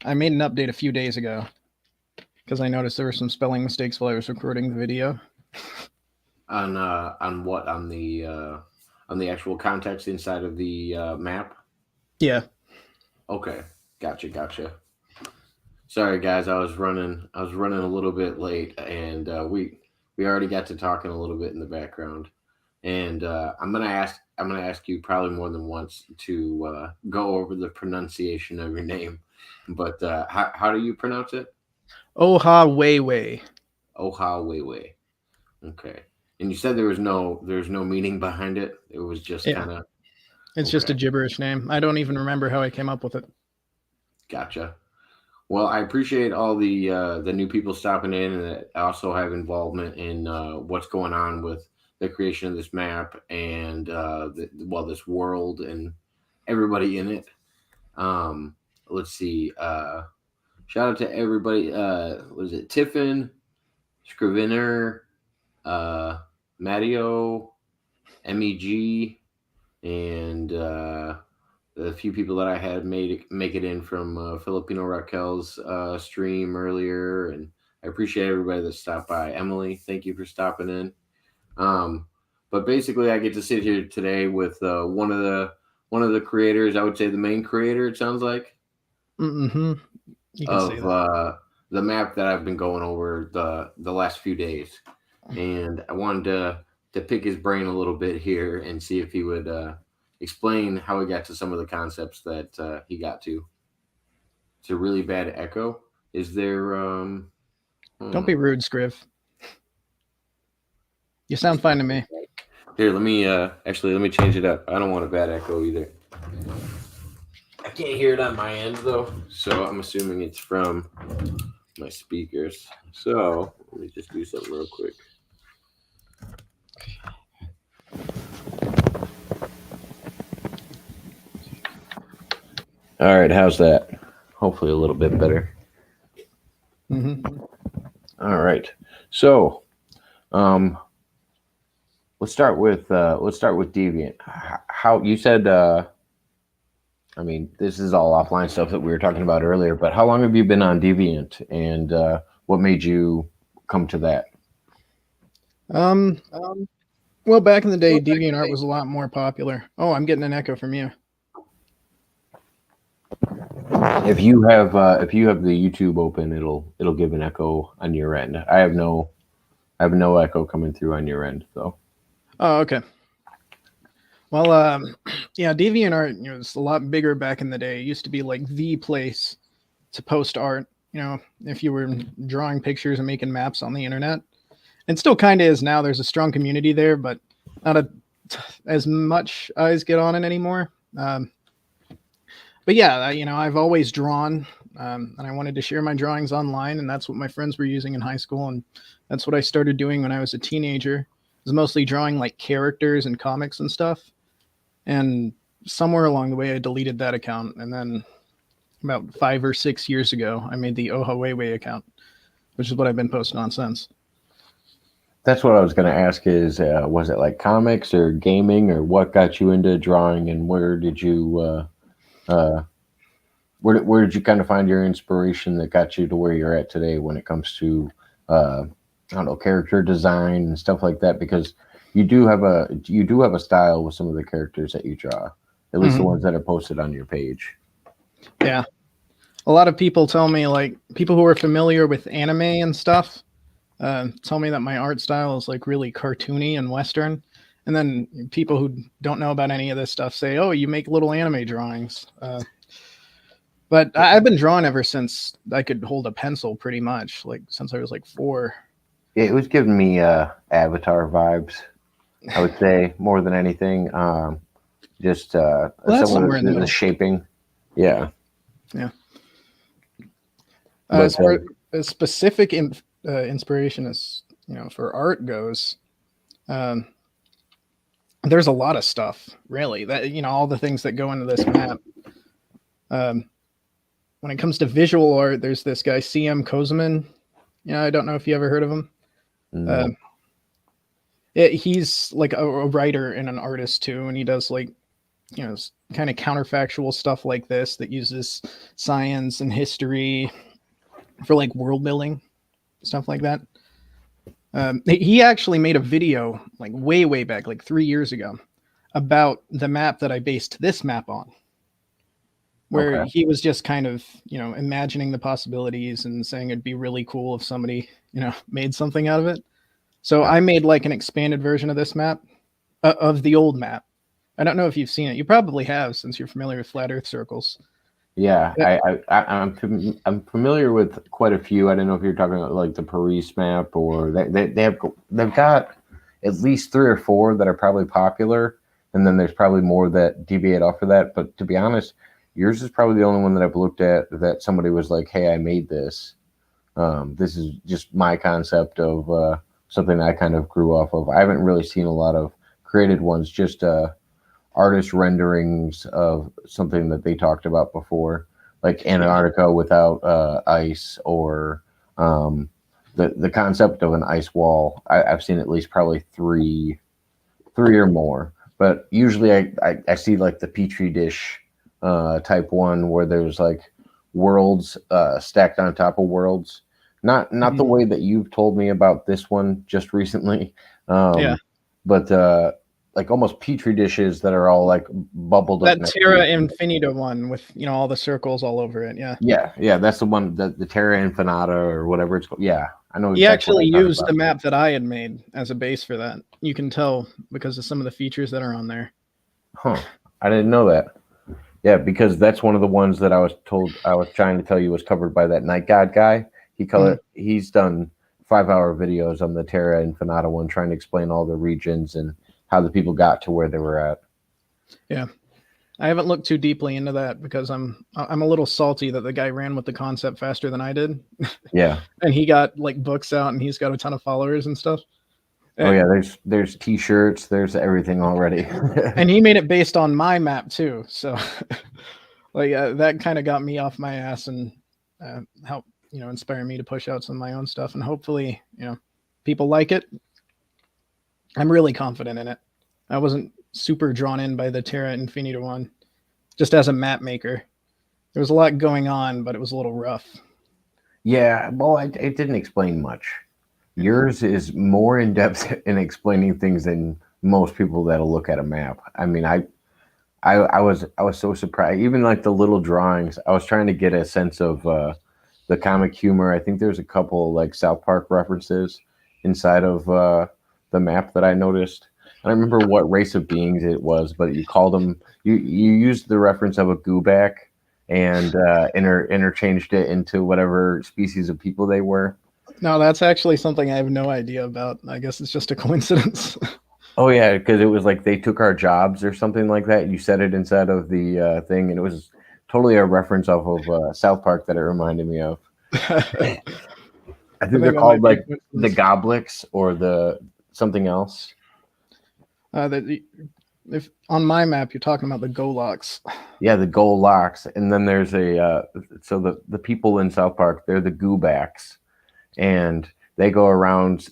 I made an update a few days ago because I noticed there were some spelling mistakes while I was recording the video. On what? On the actual context inside of the map? Yeah. Okay. Gotcha. Sorry guys, I was running a little bit late, and we already got to talking a little bit in the background. And I'm gonna ask you probably more than once to go over the pronunciation of your name. But how do you pronounce it? Ohawhewhe. Ohawhewhe. Okay. And you said there was no meaning behind it. It was just Yeah. kind of It's just okay. a gibberish name. I don't even remember how I came up with it. Gotcha. Well, I appreciate all the new people stopping in and that also have involvement in what's going on with the creation of this map and this world and everybody in it. Um, let's see. Shout out to everybody. Was it Tiffin, Scrivener, uh, Matteo, MEG, and the few people that I had make it in from Filipino Raquel's stream earlier, and I appreciate everybody that stopped by. Emily, thank you for stopping in. Um, but basically, I get to sit here today with one of the creators. I would say the main creator. It sounds like Mm-hmm. You can say of that. the map that I've been going over the last few days, and I wanted to pick his brain a little bit here and see if he would explain how he got to some of the concepts that he got to. It's a really bad echo. Is there? Don't Hmm, be rude, Scriv. You sound fine to me. Here, let me change it up. I don't want a bad echo either. I can't hear it on my end though, so I'm assuming it's from my speakers. So let me just do something real quick. All right, how's that? Hopefully a little bit better. Mm-hmm. All right. So, um, let's start with Deviant. How you said? I mean, this is all offline stuff that we were talking about earlier. But how long have you been on Deviant, and what made you come to that? Um. Well, back in the day, DeviantArt was a lot more popular. Oh, I'm getting an echo from you. If you have the YouTube open, it'll give an echo on your end. I have no echo coming through on your end though. Oh, okay. Well, yeah, DeviantArt, was a lot bigger back in the day. It used to be like the place to post art. If you were drawing pictures and making maps on the internet, and still kind of is now. There's a strong community there, but not as much eyes get on it anymore. But yeah, I've always drawn, and I wanted to share my drawings online, and that's what my friends were using in high school, and that's what I started doing when I was a teenager. It was mostly drawing like characters and comics and stuff. And somewhere along the way, I deleted that account, and then about 5 or 6 years ago, I made the Ohawhewhe account, which is what I've been posting on since. That's what I was going to ask is, was it like comics or gaming or what got you into drawing and uh, where did you kind of find your inspiration that got you to where you're at today when it comes to, I don't know, character design and stuff like that? Because you do have a style with some of the characters that you draw, at least the Mm-hmm. ones that are posted on your page. Yeah. A lot of people tell me, like, people who are familiar with anime and stuff, tell me that my art style is like really cartoony and Western. And then people who don't know about any of this stuff say, "Oh, you make little anime drawings." But I've been drawing ever since I could hold a pencil, pretty much, like since I was like 4. It was giving me Avatar vibes, I would say, more than anything. Just Well, that's some of somewhere in the the middle. shaping. Yeah, Yeah. As but far as specific inspiration as for art goes, um, there's a lot of stuff really that all the things that go into this map. Um, when it comes to visual art, there's this guy CM Kozeman. I don't know if you ever heard of him. Uh, no. he's like a writer and an artist too, and he does like kind of counterfactual stuff like this that uses science and history for like world building, stuff like that. He actually made a video like way back, like 3 years ago, about the map that I based this map on, where Okay. he was just kind of, imagining the possibilities and saying it'd be really cool if somebody, made something out of it. So Yeah. I made like an expanded version of this map, of the old map. I don't know if you've seen it. You probably have, since you're familiar with flat Earth circles. Yeah, Yeah. I'm familiar with quite a few. I don't know if you're talking about like the Paris map, or they've got at least 3 or 4 that are probably popular, and then there's probably more that deviate off of that. But to be honest, yours is probably the only one that I've looked at that somebody was like, "Hey, I made this. This is just my concept of something I kind of grew off of." I haven't really seen a lot of created ones, just artist renderings of something that they talked about before, like Antarctica without ice, or the concept of an ice wall. I've seen at least probably three or more, but usually I see like the petri dish type one where there's like worlds stacked on top of worlds. Not the way that you've told me about this one just recently, Yeah. but like almost petri dishes that are all like bubbled up That next to Terra each other. Infinita one with, all the circles all over it. Yeah. Yeah, that's the one, the Terra Infinita or whatever it's called. Yeah, I know He exactly what actually you're talking used the about. map that I had made as a base for that. You can tell because of some of the features that are on there. Huh? I didn't know that. Yeah, because that's one of the ones that I was trying to tell you was covered by that Night God guy. He's done 5-hour videos on the Terra Infinita one, trying to explain all the regions and how the people got to where they were at. Yeah. I haven't looked too deeply into that because I'm a little salty that the guy ran with the concept faster than I did. Yeah. And he got like books out and he's got a ton of followers and stuff. Oh yeah, there's t-shirts, there's everything already. And he made it based on my map too. So like that kind of got me off my ass and helped, inspire me to push out some of my own stuff. And hopefully, people like it. I'm really confident in it. I wasn't super drawn in by the Terra Infinita one, just as a map maker. There was a lot going on, but it was a little rough. Yeah, well, it didn't explain much. Yours is more in depth in explaining things than most people that'll look at a map. I mean, I was so surprised. Even like the little drawings, I was trying to get a sense of the comic humor. I think there's a couple like South Park references inside of the map that I noticed. I don't remember what race of beings it was, but you called them. You used the reference of a gooback and interchanged it into whatever species of people they were. No, that's actually something I have no idea about. I guess it's just a coincidence. Oh yeah, because it was like they took our jobs or something like that. You said it inside of the thing, and it was totally a reference off of South Park that it reminded me of. I I think they're think that called might be a like the coincidence. Goblix or the something else. If on my map you're talking about the Golocks. Yeah, the Gold Locks, and then there's a so the people in South Park, they're the Goobacks, and they go around.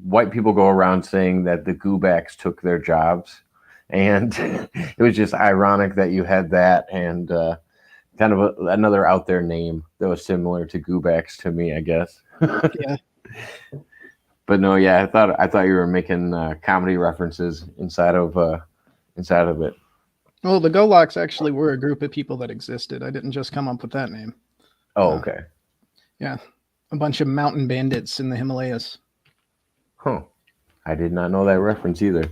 White people go around saying that the Goobacks took their jobs, and it was just ironic that you had that and kind of another out there name that was similar to Goobacks to me, I guess. Yeah. But no, yeah, I thought you were making comedy references inside of it. Well, the Golocks actually were a group of people that existed. I didn't just come up with that name. Oh, okay. Yeah. A bunch of mountain bandits in the Himalayas. Huh. I did not know that reference either.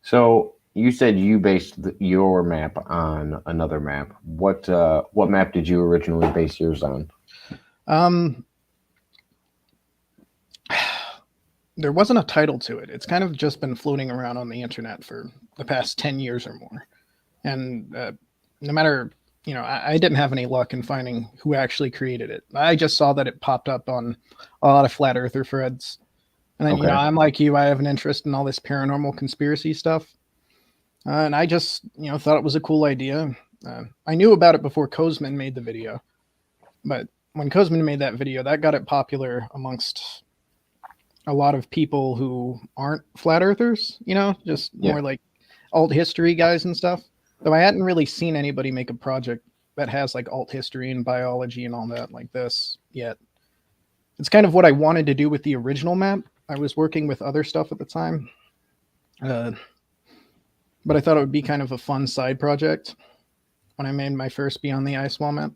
So you said you based your map on another map. What map did you originally base yours on? There wasn't a title to it. It's kind of just been floating around on the internet for the past 10 years or more. And no matter, I didn't have any luck in finding who actually created it. I just saw that it popped up on a lot of flat earther threads. And then, Okay. I'm like you, I have an interest in all this paranormal conspiracy stuff. And I just, thought it was a cool idea. I knew about it before Kozman made the video. But when Kozman made that video, that got it popular amongst a lot of people who aren't flat earthers, just Yeah. more like alt history guys and stuff. Though I hadn't really seen anybody make a project that has like alt history and biology and all that like this yet. It's kind of what I wanted to do with the original map. I was working with other stuff at the time, but I thought it would be kind of a fun side project when I made my first Beyond the Ice Wall map.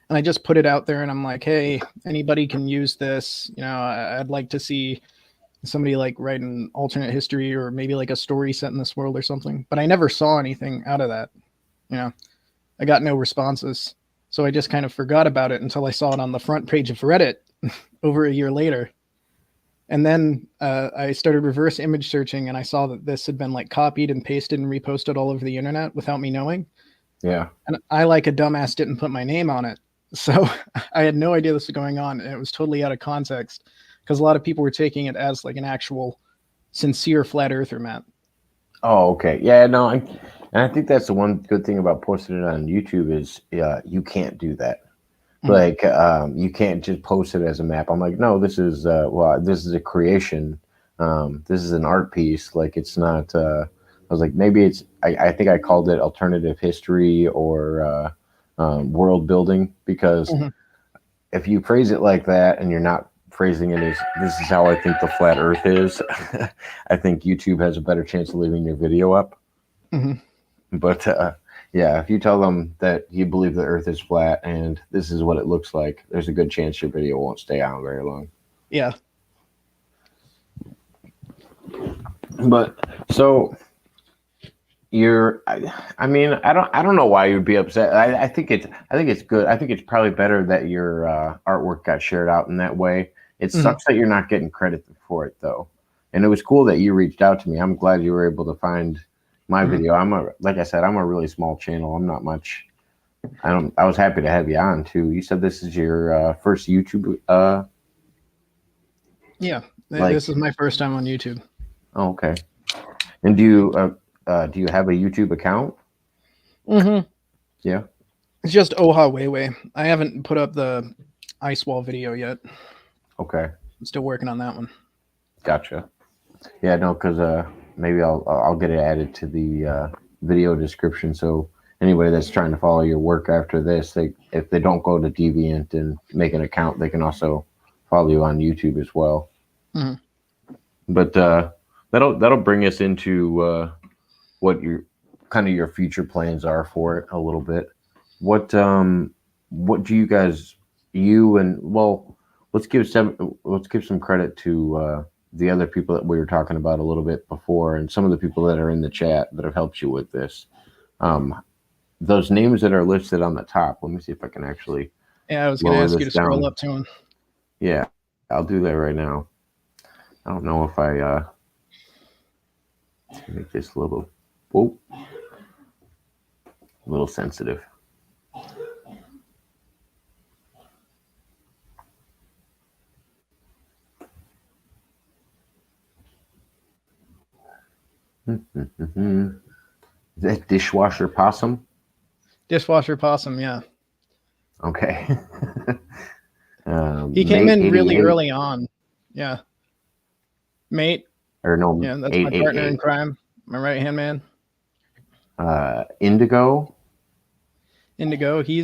And I just put it out there and I'm like, hey, anybody can use this. I'd like to see somebody like write an alternate history or maybe like a story set in this world or something. But I never saw anything out of that. I got no responses. So I just kind of forgot about it until I saw it on the front page of Reddit over a year later. And then I started reverse image searching and I saw that this had been like copied and pasted and reposted all over the internet without me knowing. Yeah. And I, like a dumbass, didn't put my name on it. So I had no idea this was going on. And it was totally out of context because a lot of people were taking it as like an actual sincere flat earther map. Oh, okay. Yeah, no, and I think that's the one good thing about posting it on YouTube is you can't do that. Like you can't just post it as a map. I'm like, no, this is this is a creation. This is an art piece. Like it's not. I was like, maybe it's. I think I called it alternative history or world building because if you phrase it like that and you're not phrasing it as this is how I think the flat Earth is, I think YouTube has a better chance of leaving your video up. But yeah, if you tell them that you believe the Earth is flat and this is what it looks like, there's a good chance your video won't stay on very long. Yeah. But so I mean, I don't know why you'd be upset. I think it's good. I think it's probably better that your artwork got shared out in that way. It sucks that you're not getting credit for it though. And it was cool that you reached out to me. I'm glad you were able to find my video. Like I said, I'm a really small channel. I'm not much. I was happy to have you on too. You said this is your first YouTube. Yeah, this is my first time on YouTube. Oh, okay. And do you have a YouTube account? Yeah. It's just Ohawhewhe. I haven't put up the ice wall video yet. Okay. I'm still working on that one. Gotcha. Yeah, no, because maybe I'll get it added to the video description. So anybody that's trying to follow your work after this, if they don't go to Deviant and make an account, they can also follow you on YouTube as well. But that'll bring us into what your future plans are for it a little bit. What do you guys let's give some credit to the other people that we were talking about a little bit before and some of the people that are in the chat that have helped you with this. Those names that are listed on the top, let me see if I can actually I was going to ask you to scroll up to them. Yeah, I'll do that right now. I don't know if I make this a little sensitive. Is that Dishwasher Possum? Dishwasher Possum, yeah. Okay. He came in really early on. Yeah. Mate. Or no, yeah, that's my partner in crime. My right-hand man. Indigo. He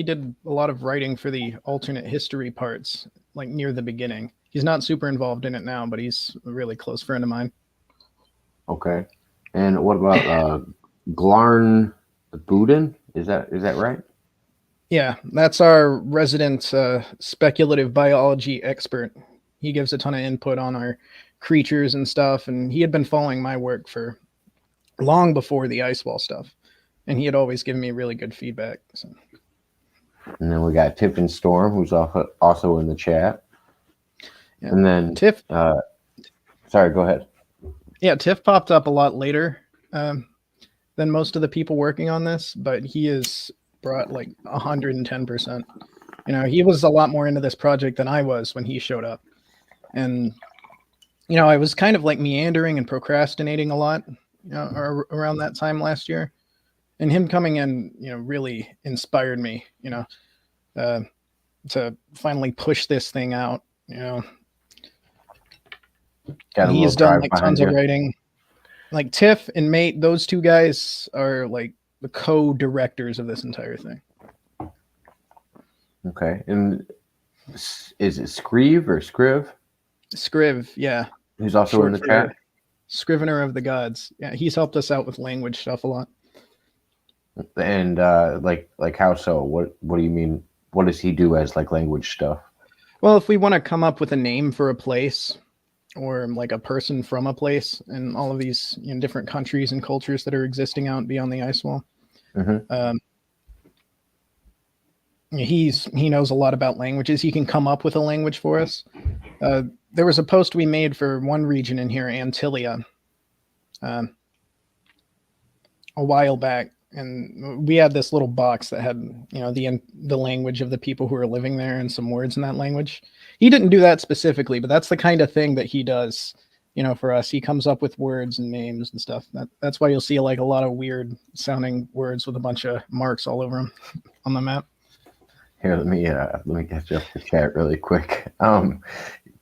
did a lot of writing for the alternate history parts, like near the beginning. He's not super involved in it now, but he's a really close friend of mine. Okay. And what about Glarn Budin? Is that right? Yeah, that's our resident speculative biology expert. He gives a ton of input on our creatures and stuff, and he had been following my work for long before the ice wall stuff, and he had always given me really good feedback. So. And then we got Tiff and Storm, who's also in the chat. Yeah. And then Tiff. Sorry, go ahead. Yeah, Tiff popped up a lot later than most of the people working on this, but he has brought like 110%. He was a lot more into this project than I was when he showed up. And, I was kind of like meandering and procrastinating a lot, around that time last year. And him coming in, really inspired me, to finally push this thing out, Got a little He's done tribe like behind tons of you. writing. Like Tiff and Mate, those two guys are like the co-directors of this entire thing. Okay. And is it Screeve or Scriv? Scriv, yeah. Who's also Short in the for chat? Scrivener of the Gods. Yeah, he's helped us out with language stuff a lot. And like how so? What do you mean? What does he do as like language stuff? Well, if we want to come up with a name for a place or like a person from a place and all of these different countries and cultures that are existing out beyond the ice wall, he knows a lot about languages. He can come up with a language for us. There was a post we made for one region in here, Antilia, a while back, and we had this little box that had the language of the people who are living there and some words in that language. He didn't do that specifically, but that's the kind of thing that he does for us. He comes up with words and names and stuff. That's why you'll see like a lot of weird sounding words with a bunch of marks all over them on the map. Here, let me catch up the chat really quick.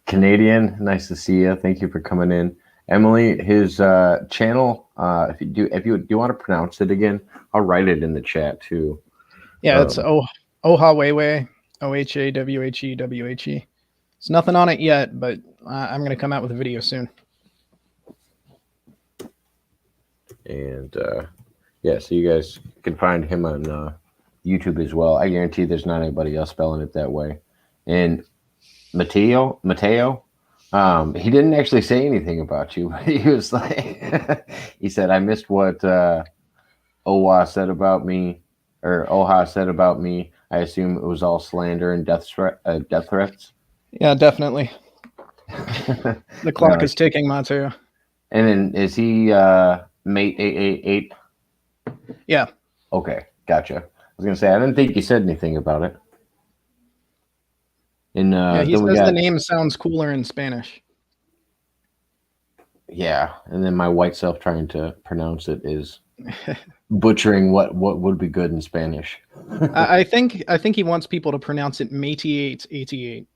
Canadian, nice to see you. Thank you for coming in. Emily, his channel, if you want to pronounce it again, I'll write it in the chat too. Yeah, it's Ohawhewhe, Ohawhewhe. There's nothing on it yet, but I'm going to come out with a video soon. And yeah, so you guys can find him on YouTube as well. I guarantee there's not anybody else spelling it that way. And Mateo, he didn't actually say anything about you. He was like, he said, I missed what Oha said about me, or Oha said about me. I assume it was all slander and death threats. Yeah, definitely. The clock is ticking, Mateo. And then is he Mate 888? Yeah. Okay, gotcha. I was gonna say I didn't think he said anything about it. And yeah, he says the name sounds cooler in Spanish. Yeah, and then my white self trying to pronounce it is butchering what would be good in Spanish. I think he wants people to pronounce it Mate 88.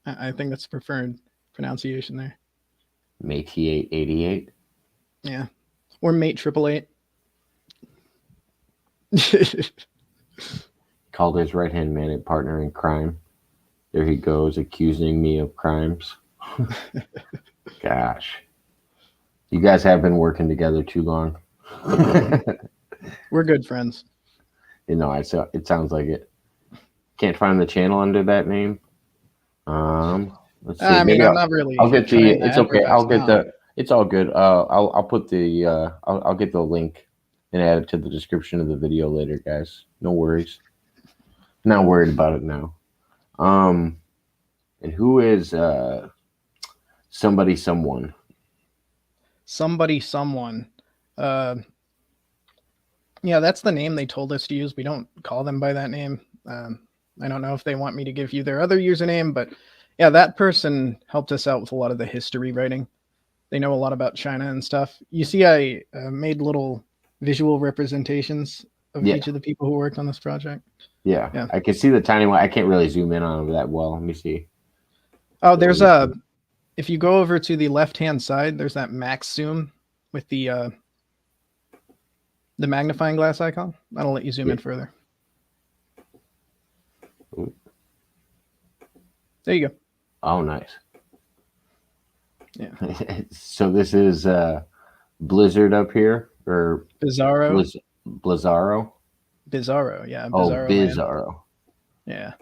I think that's the preferred pronunciation there. Mate 88. Yeah, or Mate 888. Called his right-hand man and partner in crime. There he goes, accusing me of crimes. Gosh. You guys have been working together too long. We're good friends. It sounds like it. Can't find the channel under that name. Let's see. I mean, I'm not really. I'll get the. It's okay. I'll get the. It's all good. I'll put the. I'll get the link and add it to the description of the video later, guys. No worries. Not worried about it now. And who is somebody someone? Somebody someone. Yeah, that's the name they told us to use. We don't call them by that name. I don't know if they want me to give you their other username, but yeah, that person helped us out with a lot of the history writing. They know a lot about China and stuff. You see, I made little visual representations of each of the people who worked on this project. Yeah, I can see the tiny one. I can't really zoom in on it that well. Let me see. Oh, there's if you go over to the left-hand side, there's that max zoom with the magnifying glass icon. That'll let you zoom in further. Ooh. There you go. Oh, nice. Yeah. So this is Blizzard up here, or Bizarro. Blizzaro. Bizarro, yeah. Bizarro. Oh, Bizarro. Land. Yeah.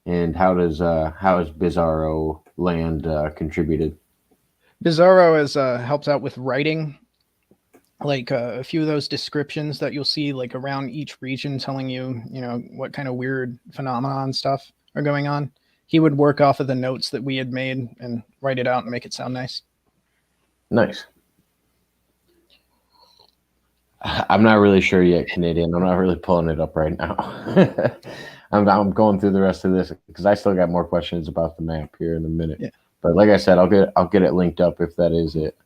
And how is Bizarro Land contributed? Bizarro has helped out with writing, like a few of those descriptions that you'll see like around each region, telling you, what kind of weird phenomena and stuff are going on. He would work off of the notes that we had made and write it out and make it sound nice. Nice. I'm not really sure yet, Canadian. I'm not really pulling it up right now. I'm going through the rest of this because I still got more questions about the map here in a minute. Yeah. But like I said, I'll get it linked up if that is it.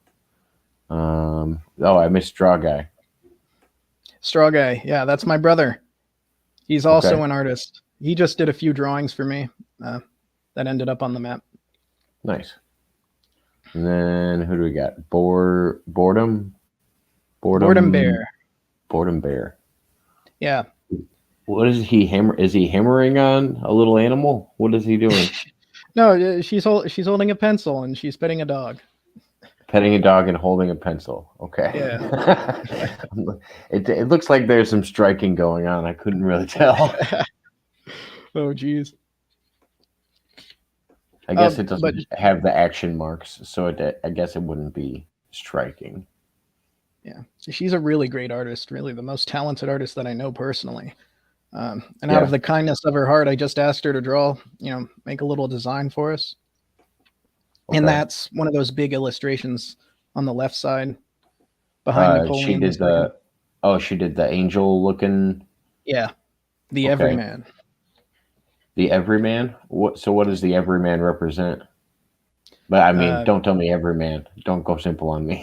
Oh, I missed Straw Guy. Straw Guy, yeah, that's my brother. He's also an artist. He just did a few drawings for me that ended up on the map. Nice. And then who do we got? Boredom Bear. Boredom Bear. Yeah. What is he Is he hammering on a little animal? What is he doing? No, she's holding a pencil and she's petting a dog. Petting a dog and holding a pencil. Okay. Yeah. It looks like there's some striking going on. I couldn't really tell. Oh, geez. I guess it doesn't have the action marks, so I guess it wouldn't be striking. Yeah, she's a really great artist, really the most talented artist that I know personally. And out of the kindness of her heart, I just asked her to draw, make a little design for us. Okay. And that's one of those big illustrations on the left side behind Napoleon. She did the angel looking. Yeah, the everyman. The everyman. What does the everyman represent? But I mean, don't tell me everyman. Don't go simple on me.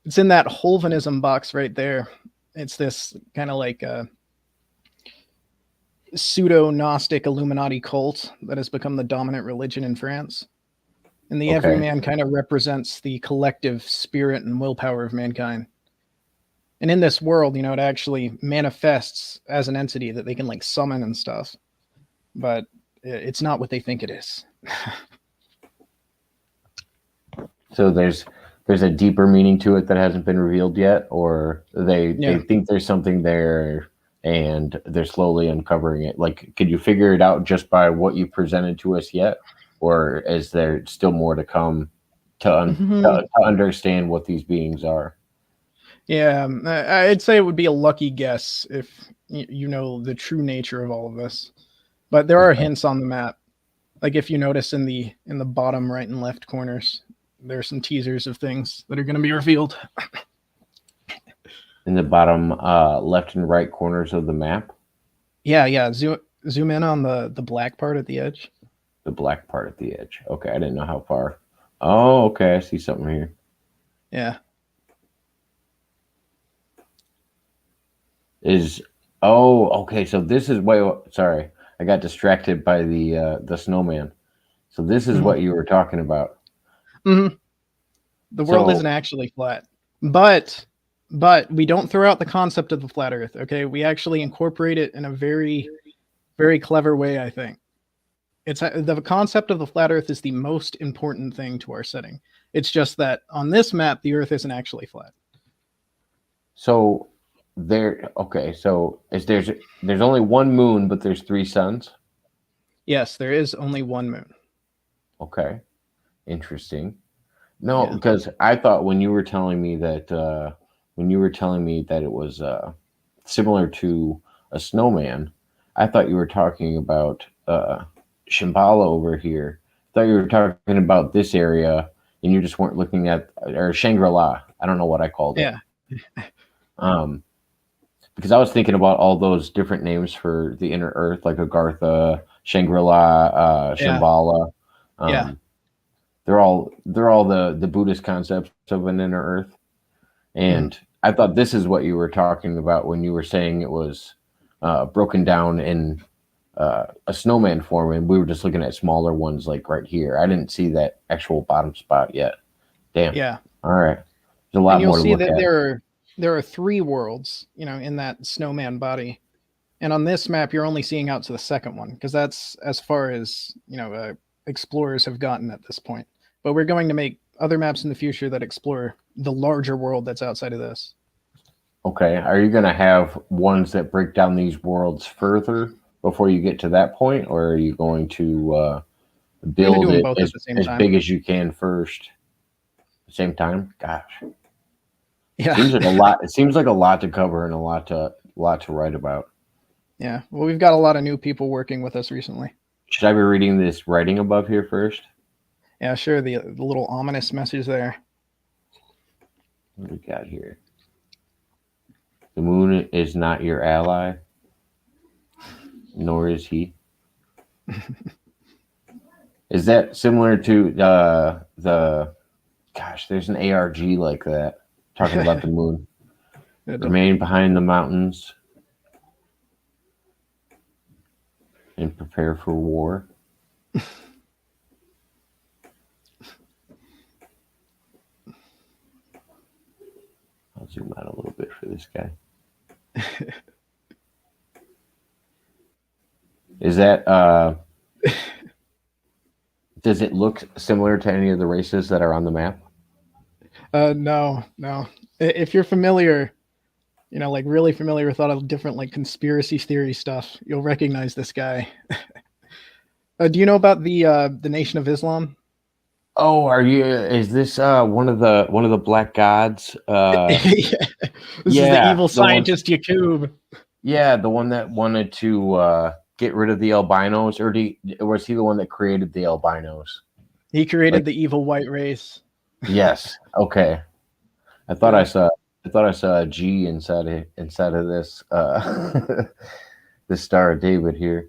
It's in that Holvenism box right there. It's this kind of like a pseudo-Gnostic Illuminati cult that has become the dominant religion in France. And the everyman kind of represents the collective spirit and willpower of mankind. And in this world, it actually manifests as an entity that they can like summon and stuff. But it's not what they think it is. So there's a deeper meaning to it that hasn't been revealed yet, or they think there's something there and they're slowly uncovering it. Like, could you figure it out just by what you presented to us yet, or is there still more to come to understand what these beings are? Yeah, I'd say it would be a lucky guess if you know the true nature of all of this. But there are hints on the map. Like if you notice in the bottom right and left corners, there's some teasers of things that are going to be revealed. In the bottom left and right corners of the map? Yeah. Zoom in on the black part at the edge. The black part at the edge. Okay, I didn't know how far. Oh, okay, I see something here. Yeah. Okay, so this is sorry. I got distracted by the snowman. So this is what you were talking about. Mm-hmm. The world isn't actually flat, but we don't throw out the concept of the flat Earth. Okay, we actually incorporate it in a very, very clever way. I think it's the concept of the flat Earth is the most important thing to our setting. It's just that on this map, the Earth isn't actually flat. So so there's only one moon, but there's 3 suns? Yes, there is only one moon. Okay. Interesting. No, because I thought when you were telling me that it was similar to a snowman, I thought you were talking about Shambhala over here. I thought you were talking about this area and you just weren't looking at or Shangri-La. I don't know what I called it. Yeah. Because I was thinking about all those different names for the inner earth, like Agartha, Shangri-La, Shambhala. They're all the Buddhist concepts of an inner earth. And I thought this is what you were talking about when you were saying it was broken down in a snowman form, and we were just looking at smaller ones like right here. I didn't see that actual bottom spot yet. Damn. Yeah. All right. There's a lot more to look at. You'll see that there are 3 worlds, in that snowman body. And on this map, you're only seeing out to the second one, because that's as far as, explorers have gotten at this point. But we're going to make other maps in the future that explore the larger world that's outside of this. Okay. Are you going to have ones that break down these worlds further before you get to that point? Or are you going to build it as big as you can first? At the same time? Gosh. Yeah. It seems like a lot to cover and a lot to write about. Yeah. Well, we've got a lot of new people working with us recently. Should I be reading this writing above here first? Yeah, sure. The little ominous message there. What do we got here? The moon is not your ally, nor is he. Is that similar to there's an ARG like that, talking about the moon. Remain behind the mountains and prepare for war. zoom out a little bit for this guy. Is that does it look similar to any of the races that are on the map? No. If you're familiar, like really familiar with all of different like conspiracy theory stuff, you'll recognize this guy. Do you know about the Nation of Islam? Oh, is this one of the black gods? This is the evil scientist Yakub. Yeah, the one that wanted to get rid of the albinos, or was he the one that created the albinos? He created the evil white race. Yes. Okay. I thought I saw a G inside of this this Star of David here.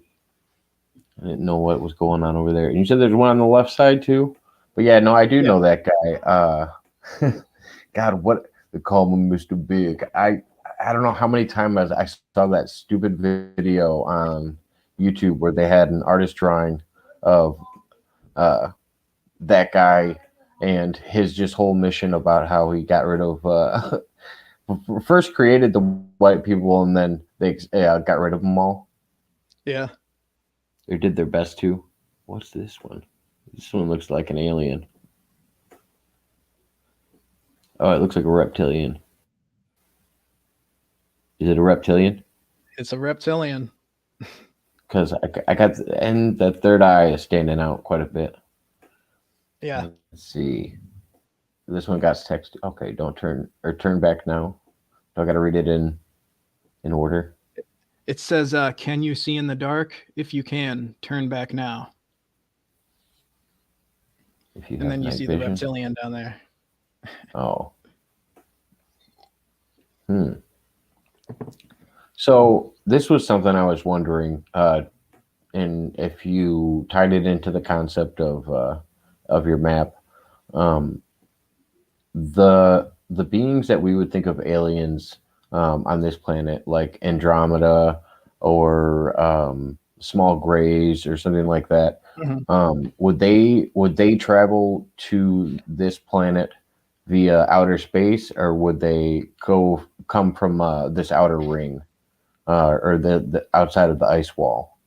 I didn't know what was going on over there. And you said there's one on the left side too? But yeah, no, I do know that guy. God, what they call him Mr. Big. I don't know how many times I saw that stupid video on YouTube where they had an artist drawing of that guy and his just whole mission about how he got rid of first created the white people and then they got rid of them all. Yeah. They did their best to. What's this one? This one looks like an alien. Oh, it looks like a reptilian. Is it a reptilian? It's a reptilian. Because I got and the third eye is standing out quite a bit. Yeah. Let's see. This one got text. Okay, don't turn back now. Do I got to read it in order? It says, "Can you see in the dark? If you can, turn back now." And then you see the reptilian down there. Oh. So this was something I was wondering, and if you tied it into the concept of your map, the beings that we would think of aliens on this planet, like Andromeda or small grays or something like that, would they travel to this planet via outer space, or would they come from this outer ring or the outside of the ice wall?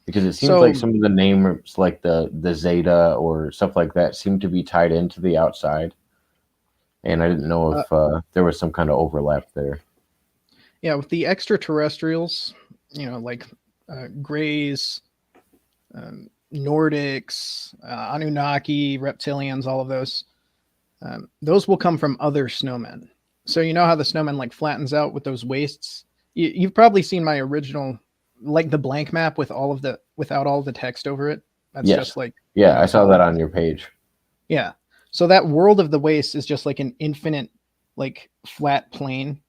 Because it seems like some of the names, like the Zeta or stuff like that, seem to be tied into the outside, and I didn't know if there was some kind of overlap there. Yeah, with the extraterrestrials, like Greys, Nordics, Anunnaki, reptilians, all of those will come from other snowmen. So you know how the snowman like flattens out with those wastes? You've probably seen my original, like the blank map without all the text over it. That's just like... Yeah, I saw that on your page. Yeah. So that world of the wastes is just like an infinite, like flat plane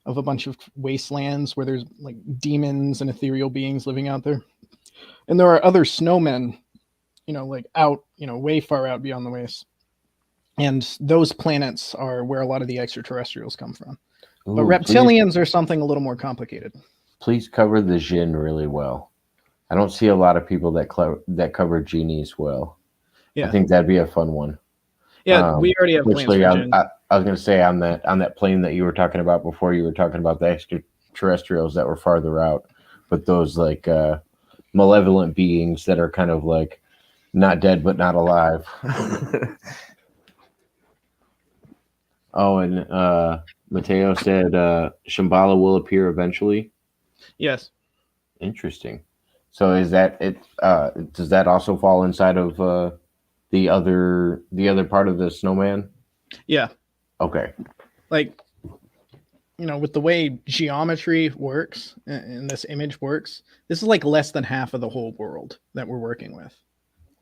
of a bunch of wastelands where there's like demons and ethereal beings living out there. And there are other snowmen, like out, way far out beyond the wastes. And those planets are where a lot of the extraterrestrials come from. Ooh, but reptilians are something a little more complicated. Please cover the Jinn really well. I don't see a lot of people that cover genies well. Yeah. I think that'd be a fun one. Yeah, we already have plans for Jinn. I was going to say on that plane that you were talking about before, you were talking about the extraterrestrials that were farther out, but those like malevolent beings that are kind of like not dead but not alive. Oh, and Mateo said Shambhala will appear eventually. Yes. Interesting. So is that it? Does that also fall inside of the other part of the snowman? Yeah. Okay. Like, with the way geometry works and this image works, this is like less than half of the whole world that we're working with.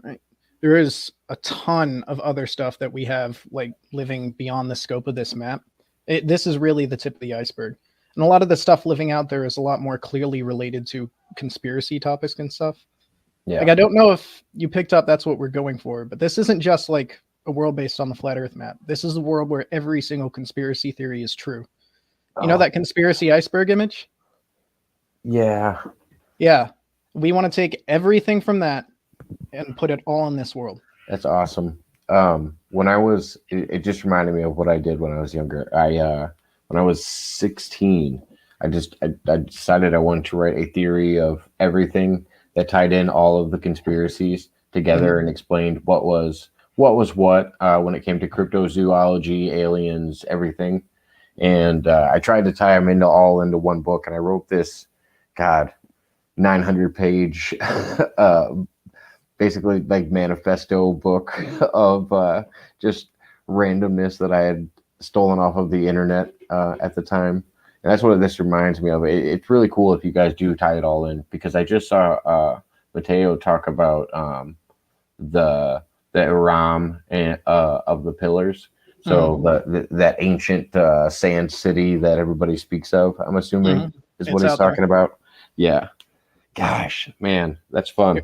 Right. There is a ton of other stuff that we have like living beyond the scope of this map. This is really the tip of the iceberg. And a lot of the stuff living out there is a lot more clearly related to conspiracy topics and stuff. Yeah. Like, I don't know if you picked up that's what we're going for, but this isn't just like a world based on the flat earth map. This is a world where every single conspiracy theory is true. You know that conspiracy iceberg image? Yeah. Yeah. We want to take everything from that and put it all in this world. That's awesome. When it just reminded me of what I did when I was younger. when I was 16. I decided I wanted to write a theory of everything that tied in all of the conspiracies together and explained what was what when it came to cryptozoology, aliens, everything. And I tried to tie them into one book, and I wrote this, 900-page, basically like manifesto book of just randomness that I had stolen off of the internet at the time. And that's what this reminds me of. It's really cool if you guys do tie it all in, because I just saw Mateo talk about the Iram and of the pillars. So that ancient sand city that everybody speaks of, I'm assuming, is what he's talking about. Yeah. Gosh, man, that's fun.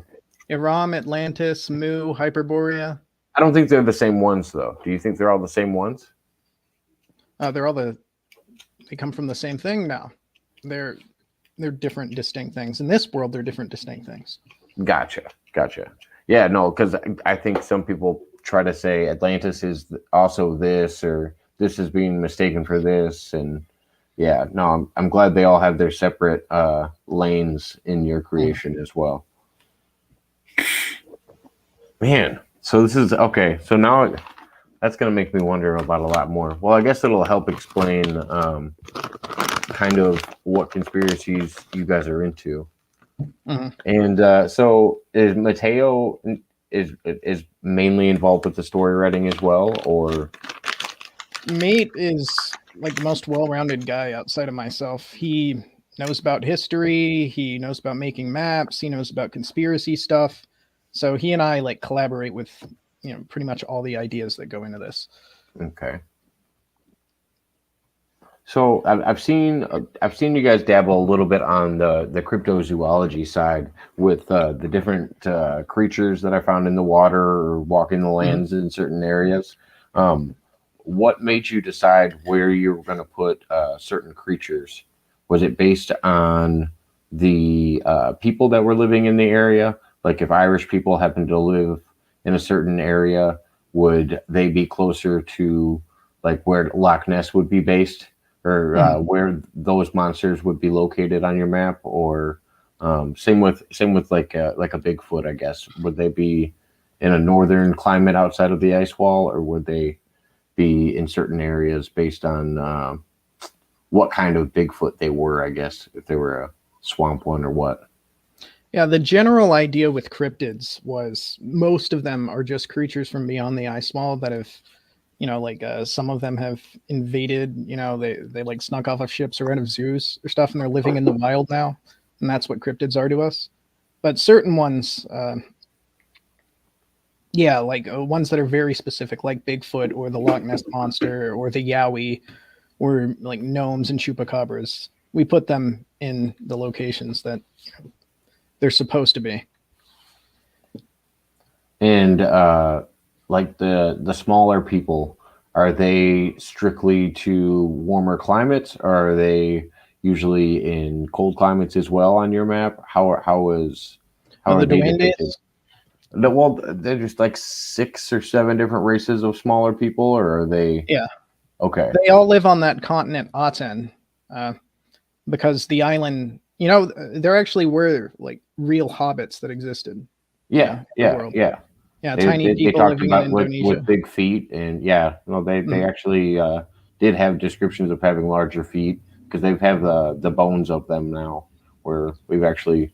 Iram, Atlantis, Mu, Hyperborea. I don't think they're the same ones, though. Do you think they're all the same ones? They come from the same thing now. They're different, distinct things. In this world, they're different, distinct things. Gotcha. Yeah, no, because I think some people try to say Atlantis is also this, or this is being mistaken for this, and yeah, no, I'm glad they all have their separate lanes in your creation as well. Man, so this is okay. So now that's going to make me wonder about a lot more. Well, I guess it'll help explain kind of what conspiracies you guys are into. And so is Mateo is mainly involved with the story writing as well, or? Mate is like the most well-rounded guy outside of myself. He knows about history, he knows about making maps, he knows about conspiracy stuff. So he and I like collaborate with, pretty much all the ideas that go into this. Okay. So I've seen you guys dabble a little bit on the cryptozoology side with the different creatures that I found in the water or walking the lands in certain areas. What made you decide where you were going to put certain creatures? Was it based on the people that were living in the area? Like if Irish people happened to live in a certain area, would they be closer to like where Loch Ness would be based? Or where those monsters would be located on your map, or same with like a Bigfoot, I guess. Would they be in a northern climate outside of the ice wall, or would they be in certain areas based on what kind of Bigfoot they were? I guess if they were a swamp one or what. Yeah, the general idea with cryptids was most of them are just creatures from beyond the ice wall that have. Some of them have invaded, they like snuck off of ships or out of zoos or stuff, and they're living in the wild now. And that's what cryptids are to us. But certain ones, ones that are very specific, like Bigfoot or the Loch Ness Monster or the Yowie or like gnomes and chupacabras, we put them in the locations that they're supposed to be. And, like the smaller people, are they strictly to warmer climates, or are they usually in cold climates as well on your map? How are the they deities? Well, they're just like 6 or 7 different races of smaller people, or are they? Yeah. Okay. They all live on that continent Aten, because the island, there actually were like real hobbits that existed. Yeah. Yeah, they, tiny people talked living about in Indonesia. with big feet, and they actually did have descriptions of having larger feet, because they have the bones of them now, where we've actually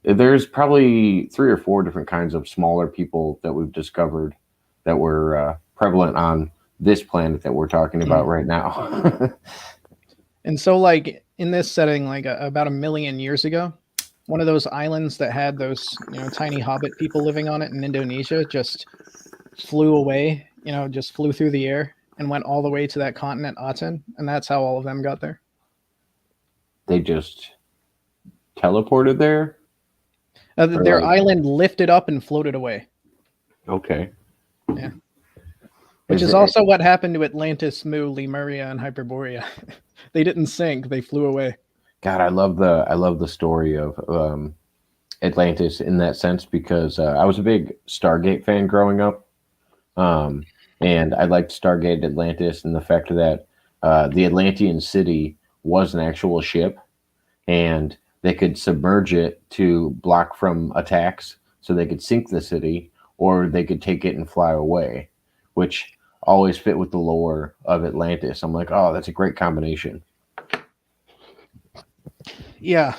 there's probably 3 or 4 different kinds of smaller people that we've discovered that were prevalent on this planet that we're talking about right now. And so like in this setting, like about 1 million years ago, one of those islands that had those, tiny hobbit people living on it in Indonesia just flew away, just flew through the air and went all the way to that continent Aten. And that's how all of them got there. They just teleported there? Their island lifted up and floated away. Okay. Yeah. Which is also what happened to Atlantis, Mu, Lemuria, and Hyperborea. They didn't sink; they flew away. God, I love the story of Atlantis in that sense, because I was a big Stargate fan growing up, and I liked Stargate Atlantis and the fact that the Atlantean city was an actual ship, and they could submerge it to block from attacks, so they could sink the city, or they could take it and fly away, which always fit with the lore of Atlantis. I'm like, oh, that's a great combination. Yeah,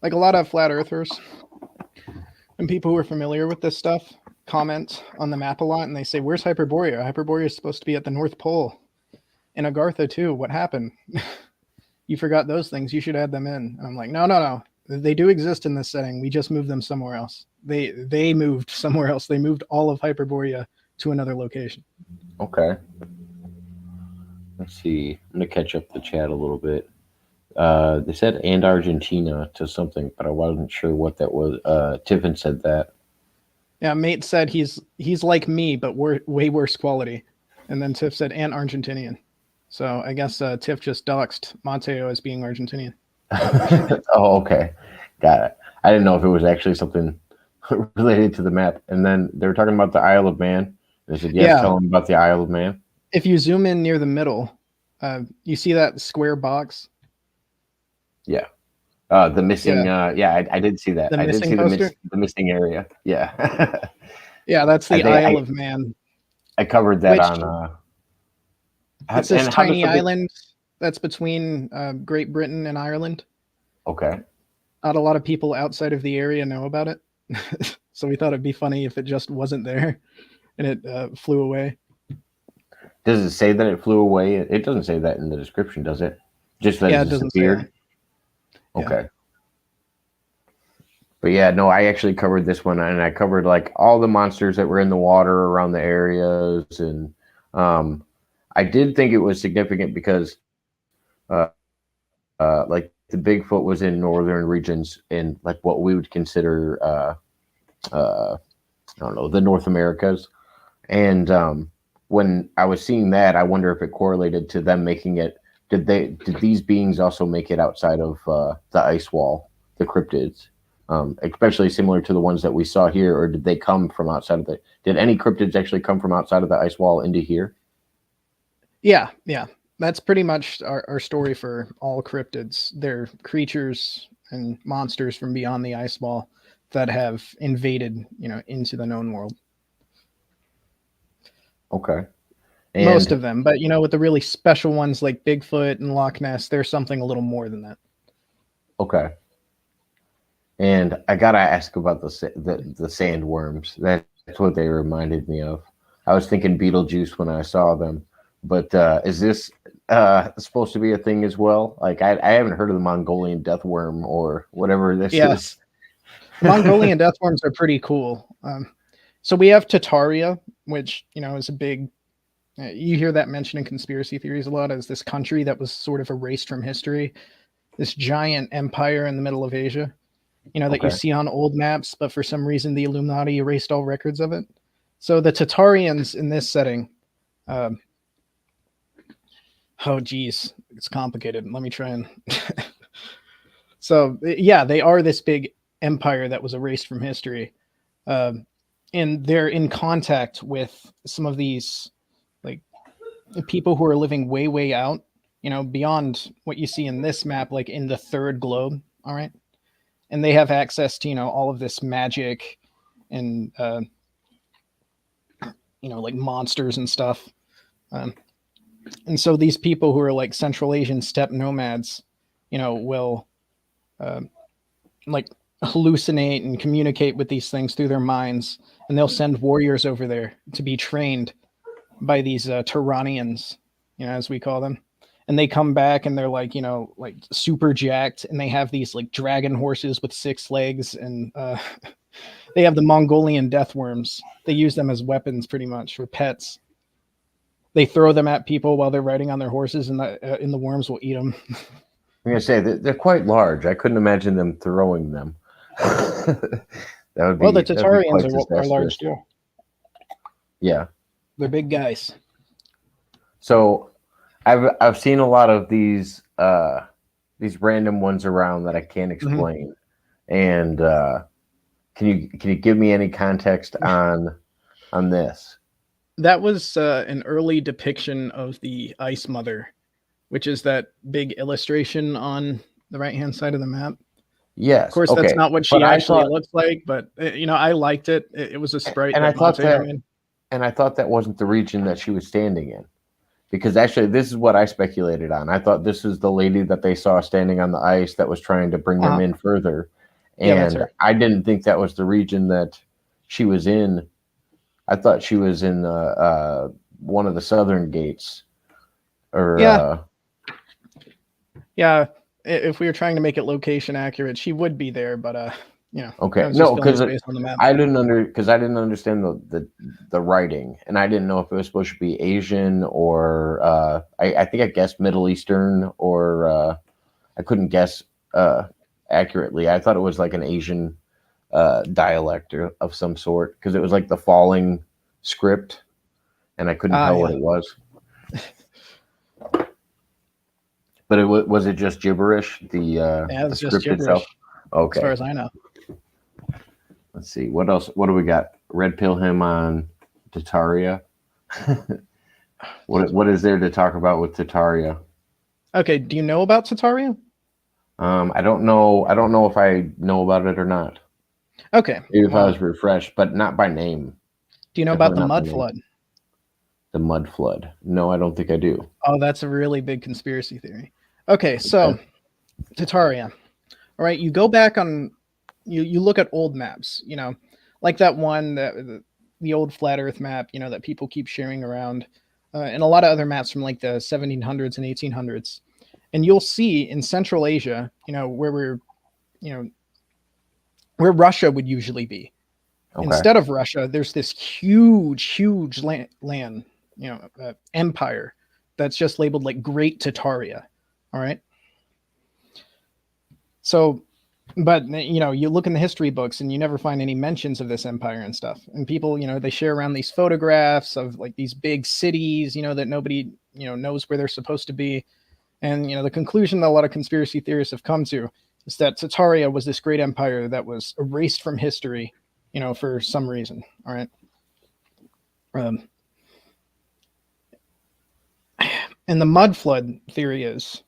like a lot of flat earthers and people who are familiar with this stuff comment on the map a lot, and they say, where's Hyperborea? Hyperborea is supposed to be at the North Pole. And Agartha too. What happened? You forgot those things. You should add them in. And I'm like, no. They do exist in this setting. We just moved them somewhere else. They moved somewhere else. They moved all of Hyperborea to another location. Okay. Let's see. I'm going to catch up the chat a little bit. They said and Argentina to something, but I wasn't sure what that was. Tiffin said that. Yeah, mate said he's like me, but way worse quality. And then Tiff said and Argentinian. So I guess Tiff just doxed Mateo as being Argentinian. Oh, okay. Got it. I didn't know if it was actually something related to the map. And then they were talking about the Isle of Man. They said, yes, tell them about the Isle of Man. If you zoom in near the middle, you see that square box? Yeah. The missing, I did see that. I did see the missing area. Yeah. Yeah, that's the Isle of Man. I covered that on... it's this tiny island that's between Great Britain and Ireland. Okay. Not a lot of people outside of the area know about it. So we thought it'd be funny if it just wasn't there and it flew away. Does it say that it flew away? It doesn't say that in the description, does it? Just that it disappeared? Okay. Yeah. But yeah, no, I actually covered this one, and I covered like all the monsters that were in the water around the areas, and I did think it was significant because like the Bigfoot was in northern regions in like what we would consider I don't know, the North Americas. And when I was seeing that, I wonder if it correlated to them making it. Did these beings also make it outside of the ice wall, the cryptids, especially similar to the ones that we saw here, or did they come from outside of did any cryptids actually come from outside of the ice wall into here? Yeah. That's pretty much our story for all cryptids. They're creatures and monsters from beyond the ice wall that have invaded, into the known world. Okay. And most of them, but with the really special ones like Bigfoot and Loch Ness, there's something a little more than that. Okay. And I gotta ask about the sandworms. That's what they reminded me of. I was thinking Beetlejuice when I saw them, but is this supposed to be a thing as well? Like I haven't heard of the Mongolian death worm or whatever this is. Mongolian death worms are pretty cool. So we have Tataria, which is a big. You hear that mentioned in conspiracy theories a lot as this country that was sort of erased from history, this giant empire in the middle of Asia, that you see on old maps, but for some reason the Illuminati erased all records of it. So the Tatarians in this setting, it's complicated. Let me try and. So yeah, they are this big empire that was erased from history, and they're in contact with some of these like people who are living way out, beyond what you see in this map, like in the third globe. All right. And they have access to, all of this magic and, like monsters and stuff. And so these people who are like Central Asian steppe nomads, will like hallucinate and communicate with these things through their minds. And they'll send warriors over there to be trained by these Turanians, as we call them. And they come back and they're like, like super jacked, and they have these like dragon horses with 6 legs, and they have the Mongolian death worms. They use them as weapons pretty much, or pets. They throw them at people while they're riding on their horses, and the worms will eat them. I'm gonna say they're quite large. I couldn't imagine them throwing them. That would be, well, the Tatarians are large too. Yeah. They're big guys. So I've seen a lot of these random ones around that I can't explain. Mm-hmm. And can you give me any context on this? That was an early depiction of the Ice Mother which is that big illustration on the right-hand side of the map. Yes. Of course, okay. that's not what she But I actually thought, looks like, but I liked it. It was a sprite and I that thought Montano that, made. and I thought that wasn't the region that she was standing in, because actually, this is what I speculated on. I thought this is the lady that they saw standing on the ice that was trying to bring them in further, Yeah, that's and her. I didn't think that was the region that she was in. I thought she was in one of the southern gates, or Yeah. Yeah, if we were trying to make it location accurate, she would be there, but I okay, was just no, filling because space on the map. I didn't understand the writing, and I didn't know if it was supposed to be Asian or I think I guessed Middle Eastern, or I couldn't guess accurately. I thought it was like an Asian dialect of some sort, because it was like the falling script, and I couldn't tell what it was. But was it just gibberish? Yeah, it was The just script itself. gibberish, Okay. as far as I know. Let's see. What else? What do we got? Red pill him on Tataria. What is there to talk about with Tataria? Okay, do you know about Tataria? I don't know. I don't know if I know about it or not. Okay. Maybe if I was refreshed, but not by name. Do you know about the Definitely not by mud name. flood? The mud flood. No, I don't think I do. Oh, that's a really big conspiracy theory. Okay, so Tataria. All right, you go back on you look at old maps, like that one, the old flat earth map, that people keep sharing around, and a lot of other maps from like the 1700s and 1800s. And you'll see in Central Asia, where where Russia would usually be. Okay. Instead of Russia, there's this huge land, empire that's just labeled like Great Tataria. All right. So, but you look in the history books and you never find any mentions of this empire and stuff. And people, they share around these photographs of like these big cities, that nobody, knows where they're supposed to be. And, the conclusion that a lot of conspiracy theorists have come to is that Tataria was this great empire that was erased from history, for some reason. All right. And the mud flood theory is,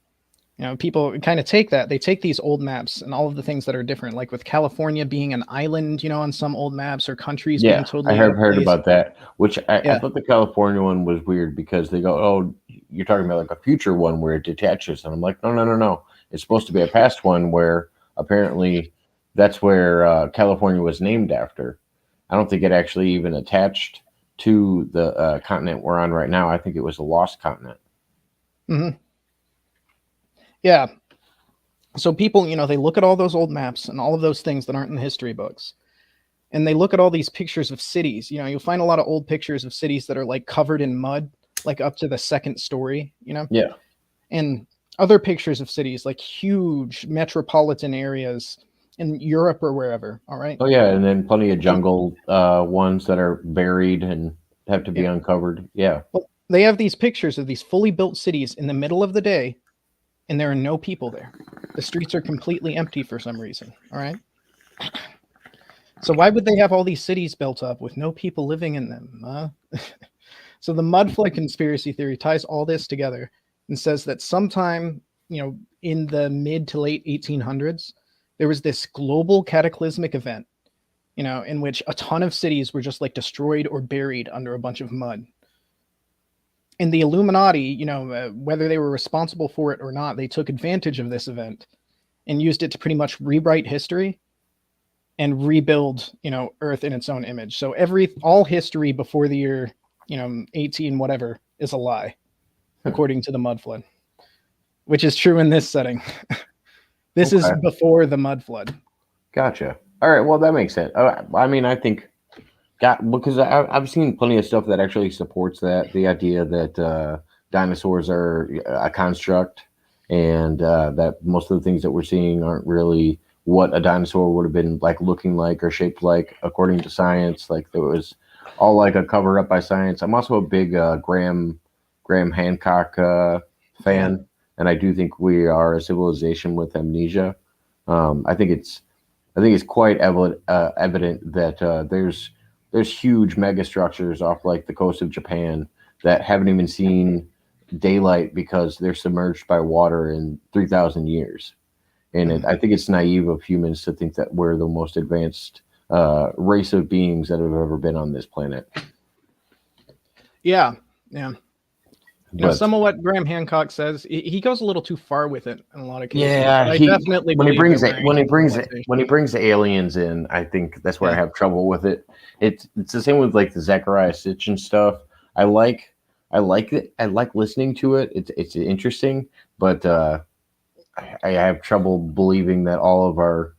people kind of take that. They take these old maps and all of the things that are different, like with California being an island, on some old maps, or countries being totally. I have heard about that. Which I thought the California one was weird, because they go, "Oh, you're talking about like a future one where it detaches," and I'm like, "No. It's supposed to be a past one where apparently that's where California was named after." I don't think it actually even attached to the continent we're on right now. I think it was a lost continent. Mm-hmm. Yeah. So people, they look at all those old maps and all of those things that aren't in the history books. And they look at all these pictures of cities. You'll find a lot of old pictures of cities that are like covered in mud, like up to the second story, Yeah. And other pictures of cities, like huge metropolitan areas in Europe or wherever. All right. Oh yeah, and then plenty of jungle ones that are buried and have to be uncovered. Yeah. Well, they have these pictures of these fully built cities in the middle of the day, and there are no people there. The streets are completely empty for some reason. All right. So why would they have all these cities built up with no people living in them? So the mud flood conspiracy theory ties all this together and says that sometime, in the mid to late 1800s, there was this global cataclysmic event, in which a ton of cities were just like destroyed or buried under a bunch of mud. And the Illuminati, whether they were responsible for it or not, they took advantage of this event and used it to pretty much rewrite history and rebuild, Earth in its own image. So all history before the year, 18 whatever is a lie, according to the mud flood, which is true in this setting. This is before the mud flood. Gotcha. All right. Well, that makes sense. I mean, I think, because I've seen plenty of stuff that actually supports that, the idea that dinosaurs are a construct, and that most of the things that we're seeing aren't really what a dinosaur would have been like, looking like, or shaped like, according to science. Like, there was all like a cover up by science. I'm also a big Graham Hancock fan, and I do think we are a civilization with amnesia. I think it's quite evident that there's huge mega structures off like the coast of Japan that haven't even seen daylight because they're submerged by water in 3,000 years. And I think it's naive of humans to think that we're the most advanced race of beings that have ever been on this planet. Yeah. Yeah. But Some of what Graham Hancock says, he goes a little too far with it in a lot of cases. yeah, But I definitely when he believe brings that it we're ancient when civilization. he brings the aliens in, I think that's where I Yeah. have trouble with it. It's the same with like the Zechariah Sitchin stuff. I like it. I like listening to it. It's interesting, but I have trouble believing that all of our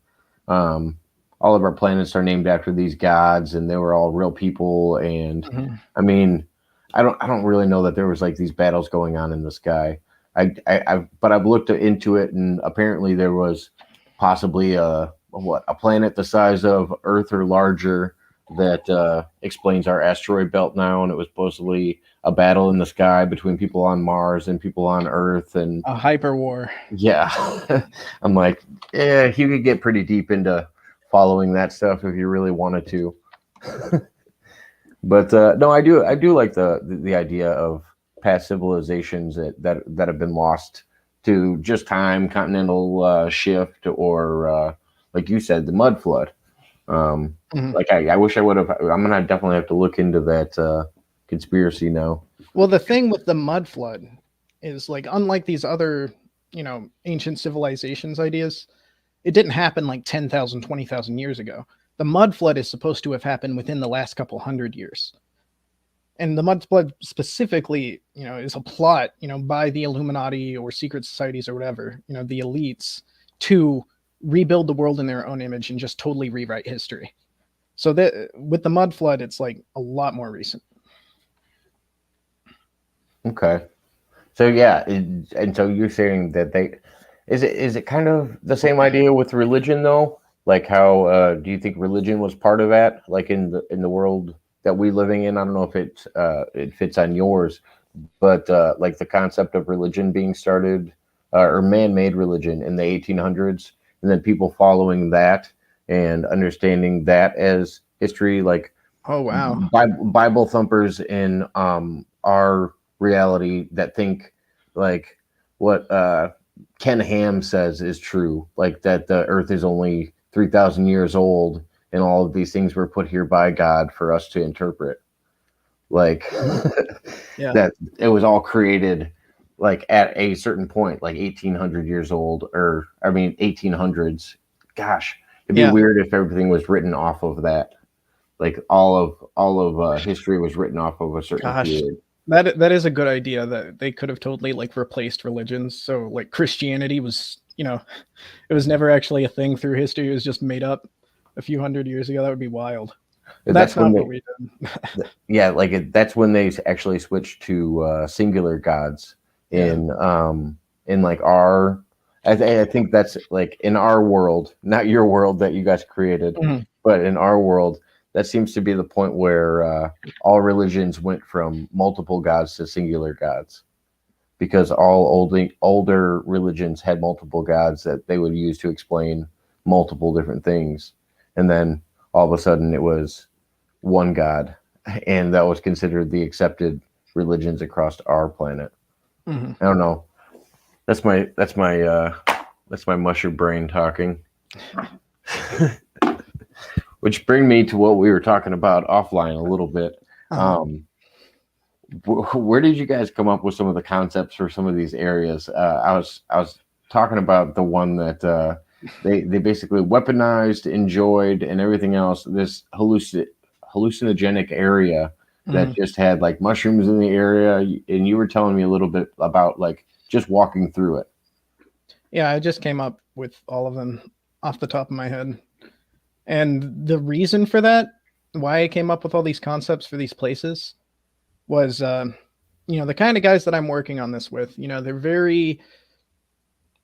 planets are named after these gods and they were all real people. And Mhm. I mean, I don't really know that there was like these battles going on in the sky. But I've looked into it, and apparently there was possibly a planet the size of Earth or larger that explains our asteroid belt now, and it was supposedly a battle in the sky between people on Mars and people on Earth, and A hyper war. yeah, I'm like, yeah, you could get pretty deep into following that stuff if you really wanted to. But no, I do like the idea of past civilizations that have been lost to just time, continental shift, or like you said, the mud flood. Mhm. Like I wish I would have. I'm gonna definitely have to look into that conspiracy now. Well, the thing with the mud flood is like, unlike these other, ancient civilizations ideas, it didn't happen like 10,000, 20,000 years ago. The mud flood is supposed to have happened within the last couple hundred years. And the mud flood specifically, is a plot, by the Illuminati or secret societies or whatever, the elites, to rebuild the world in their own image and just totally rewrite history. So that with the mud flood, it's like a lot more recent. Okay, so yeah, and so you're saying that is it kind of the same idea with religion though? Like how do you think religion was part of that? Like in the world that we living in, I don't know if it fits on yours, but like the concept of religion being started or man-made religion in the 1800s, and then people following that and understanding that as history, like Oh, wow. Bible thumpers in our reality that think like what Ken Ham says is true, like that the Earth is only 3,000 years old, and all of these things were put here by God for us to interpret. Like Yeah. that it was all created like at a certain point, like 1,800 years old, or I mean 1800s. Gosh, it'd be Yeah. weird if everything was written off of that. Like all of history was written off of a certain Gosh. period. That is a good idea, that they could have totally like replaced religions. So like Christianity was, it was never actually a thing through history. It was just made up a few hundred years ago. That would be wild. But that's when not they, what we did. yeah, like that's when they actually switched to singular gods in like our. I think that's like in our world, not your world that you guys created, Mhm. but in our world, that seems to be the point where all religions went from multiple gods to singular gods, because all older religions had multiple gods that they would use to explain multiple different things, and then all of a sudden it was one god, and that was considered the accepted religions across our planet. Mhm. I don't know. That's my musher brain talking. Which bring me to what we were talking about offline a little bit. Where did you guys come up with some of the concepts for some of these areas? I was talking about the one that they basically weaponized, enjoyed, and everything else. This hallucinogenic area that just had like mushrooms in the area, and you were telling me a little bit about like just walking through it. Yeah, I just came up with all of them off the top of my head. And the reason for that, why I came up with all these concepts for these places, was, the kind of guys that I'm working on this with, they're very,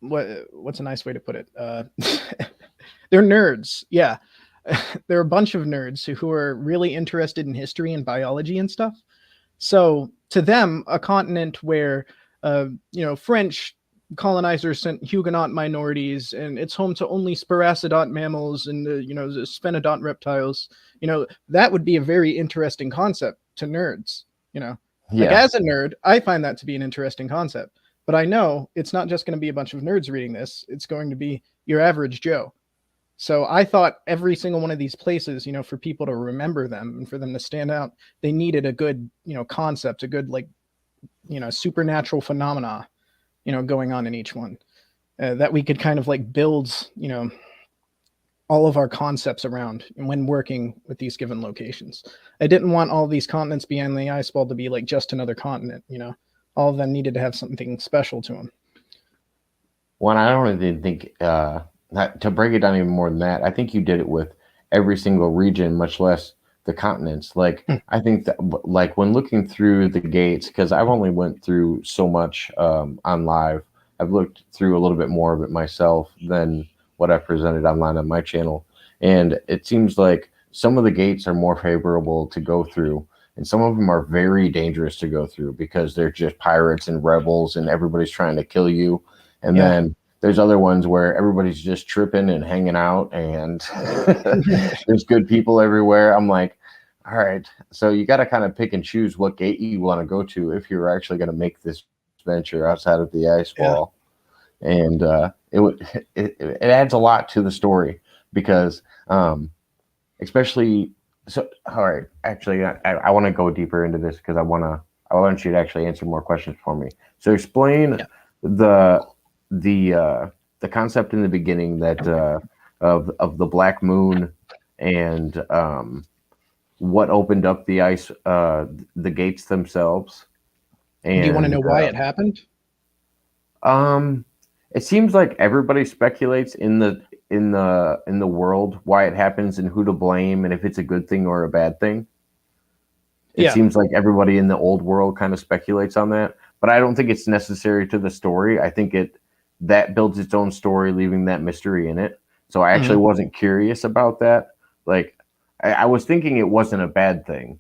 what's a nice way to put it? They're nerds. Yeah. They're a bunch of nerds who are really interested in history and biology and stuff. So to them, a continent where, French colonizers sent Huguenot minorities, and it's home to only sparacidont mammals and the sphenodont reptiles. That would be a very interesting concept to nerds. Like, Yeah. as a nerd, I find that to be an interesting concept. But I know it's not just going to be a bunch of nerds reading this. It's going to be your average Joe. So I thought every single one of these places, for people to remember them and for them to stand out, they needed a good, concept, a good, like, supernatural phenomena, going on in each one, that we could kind of like build, all of our concepts around when working with these given locations. I didn't want all these continents beyond the ice wall to be like just another continent, all of them needed to have something special to them. Well, I don't even think to break it down even more than that. I think you did it with every single region, much less the continents. Like I think that, like when looking through the gates, because I've only went through so much on live. I've looked through a little bit more of it myself than what I presented online on my channel, and it seems like some of the gates are more favorable to go through, and some of them are very dangerous to go through because they're just pirates and rebels, and everybody's trying to kill you. And then there's other ones where everybody's just tripping and hanging out, and there's good people everywhere. I'm like, all right, so you got to kind of pick and choose what gate you want to go to if you're actually going to make this venture outside of the ice wall. And it adds a lot to the story because especially so. All right, actually, I want to go deeper into this because I want you to actually answer more questions for me. So explain the concept in the beginning that of the black moon and what opened up the ice, the gates themselves. And do you want to know why it happened? It seems like everybody speculates in the world why it happens and who to blame and if it's a good thing or a bad thing. It seems like everybody in the old world kind of speculates on that, but I don't think it's necessary to the story. I think that builds its own story, leaving that mystery in it. So I actually wasn't curious about that. Like I was thinking it wasn't a bad thing,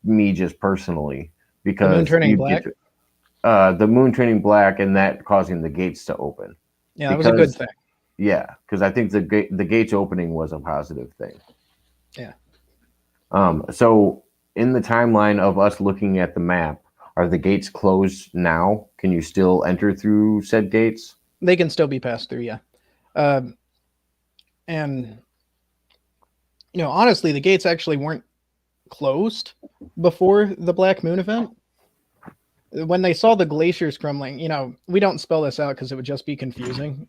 me just personally, because the moon turning black. The moon turning black and that causing the gates to open. Yeah, that was a good thing. Yeah, because I think the gates opening was a positive thing. Yeah. So in the timeline of us looking at the map, are the gates closed now? Can you still enter through said gates? They can still be passed through, yeah. And honestly, the gates actually weren't closed before the Black Moon event. When they saw the glaciers crumbling, we don't spell this out because it would just be confusing.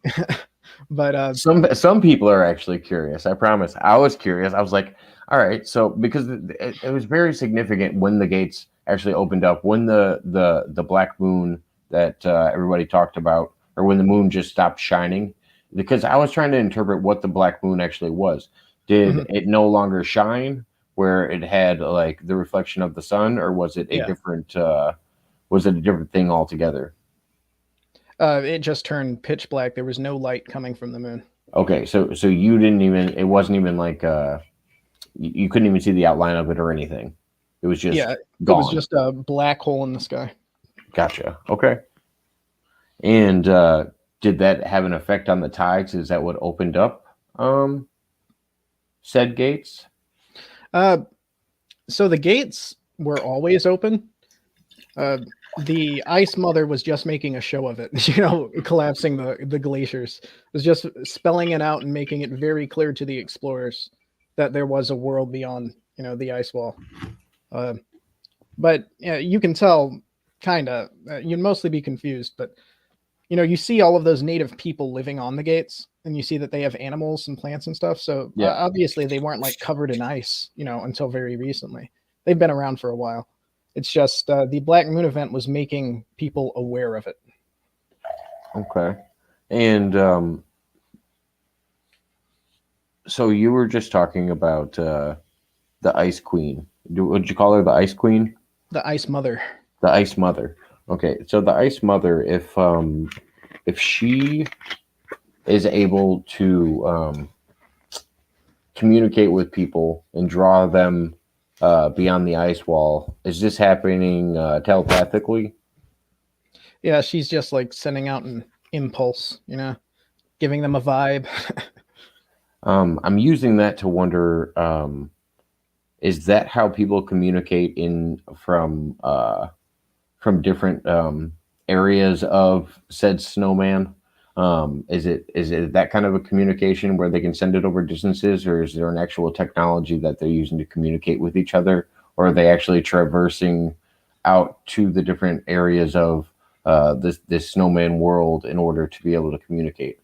But some people are actually curious. I promise. I was curious. I was like, all right, so because it was very significant when the gates actually opened up, when the black moon that everybody talked about, or when the moon just stopped shining, because I was trying to interpret what the black moon actually was. Did it no longer shine where it had like the reflection of the sun, or was it a different? Was it a different thing altogether? It just turned pitch black. There was no light coming from the moon. Okay, so you didn't even. It wasn't even like you couldn't even see the outline of it or anything. It was just gone. It was just a black hole in the sky. Gotcha. Okay. And did that have an effect on the tides? Is that what opened up said gates? So the gates were always open. The Ice Mother was just making a show of it, collapsing the glaciers. It was just spelling it out and making it very clear to the explorers that there was a world beyond, the ice wall. But you can tell, kind of, you'd mostly be confused, but, you see all of those native people living on the gates, and you see that they have animals and plants and stuff. So obviously they weren't like covered in ice, until very recently. They've been around for a while. It's just the Black Moon event was making people aware of it. Okay. And so you were just talking about the Ice Queen. Would you call her the Ice Queen? The Ice Mother. The Ice Mother. Okay. So the Ice Mother, if she is able to communicate with people and draw them beyond the ice wall, is this happening telepathically? Yeah, she's just like sending out an impulse, giving them a vibe. I'm using that to wonder is that how people communicate from different areas of said snowman? Is it that kind of a communication where they can send it over distances, or is there an actual technology that they're using to communicate with each other, or are they actually traversing out to the different areas of this snowman world in order to be able to communicate?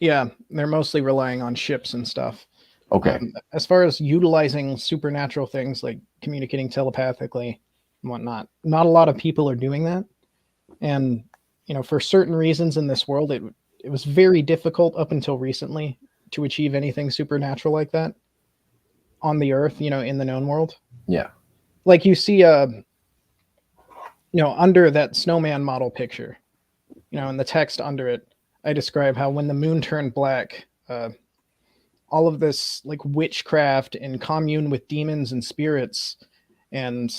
Yeah, they're mostly relying on ships and stuff. Okay. As far as utilizing supernatural things like communicating telepathically and whatnot, not a lot of people are doing that. And, for certain reasons in this world, it was very difficult up until recently to achieve anything supernatural like that on the Earth, in the known world. Yeah. Like you see, under that snowman model picture, and the text under it, I describe how when the moon turned black, all of this like witchcraft and commune with demons and spirits and,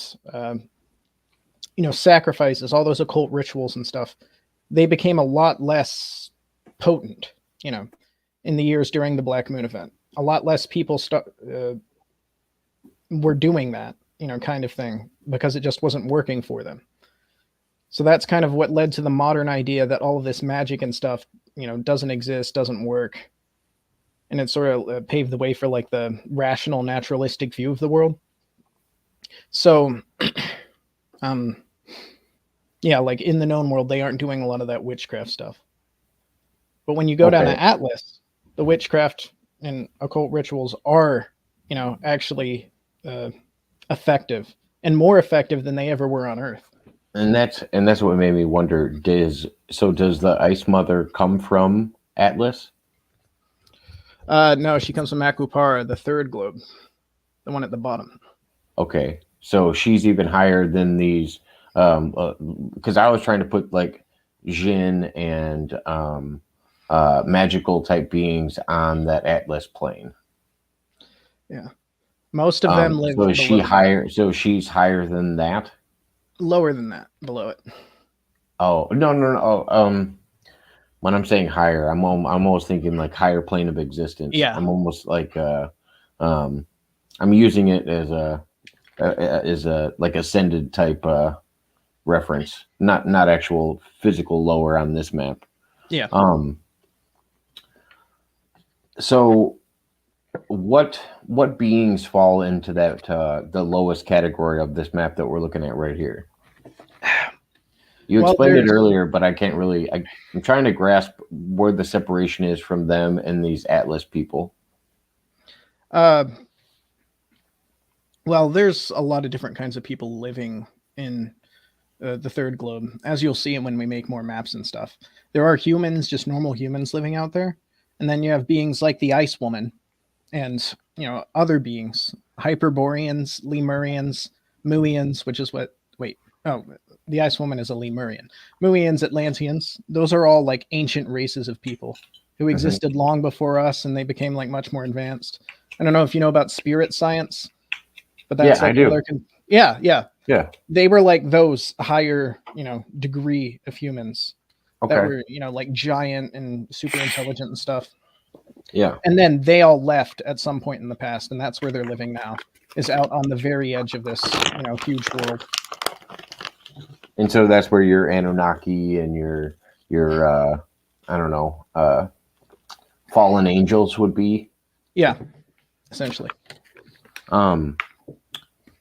sacrifices, all those occult rituals and stuff, they became a lot less potent, in the years during the Black Moon event. A lot less people were doing that, kind of thing, because it just wasn't working for them. So that's kind of what led to the modern idea that all of this magic and stuff, doesn't exist, doesn't work. And it sort of paved the way for like the rational, naturalistic view of the world. So, yeah, like in the known world, they aren't doing a lot of that witchcraft stuff. But when you go down to Atlas, the witchcraft and occult rituals are, actually effective and more effective than they ever were on Earth. And that's what made me wonder. Does the Ice Mother come from Atlas? No, she comes from Akupara, the third globe, the one at the bottom. Okay, so she's even higher than these. Because I was trying to put like Jinn and magical type beings on that Atlas plane. Yeah, most of them live. So is she higher? So she's higher than that. Lower than that, below it. Oh no. When I'm saying higher, I'm almost thinking like higher plane of existence. Yeah, I'm almost like I'm using it as a like ascended type reference, not actual physical lower on this map. Yeah. So what beings fall into that the lowest category of this map that we're looking at right here? You explained it earlier, but I can't really. I'm trying to grasp where the separation is from them and these Atlas people. Well, there's a lot of different kinds of people living in the third globe, as you'll see when we make more maps and stuff. There are humans, just normal humans living out there, and then you have beings like the Ice Woman, and other beings, Hyperboreans, Lemurians, Muians, which is what. The Ice Woman is a Lemurian. Muians, Atlanteans, those are all like ancient races of people who existed long before us, and they became like much more advanced. I don't know if you know about spirit science, but that's I do. Yeah. They were like those higher, degree of humans that were, like giant and super intelligent and stuff. Yeah. And then they all left at some point in the past, and that's where they're living now, is out on the very edge of this, huge world. And so that's where your Anunnaki and your I don't know, fallen angels would be. Yeah, essentially.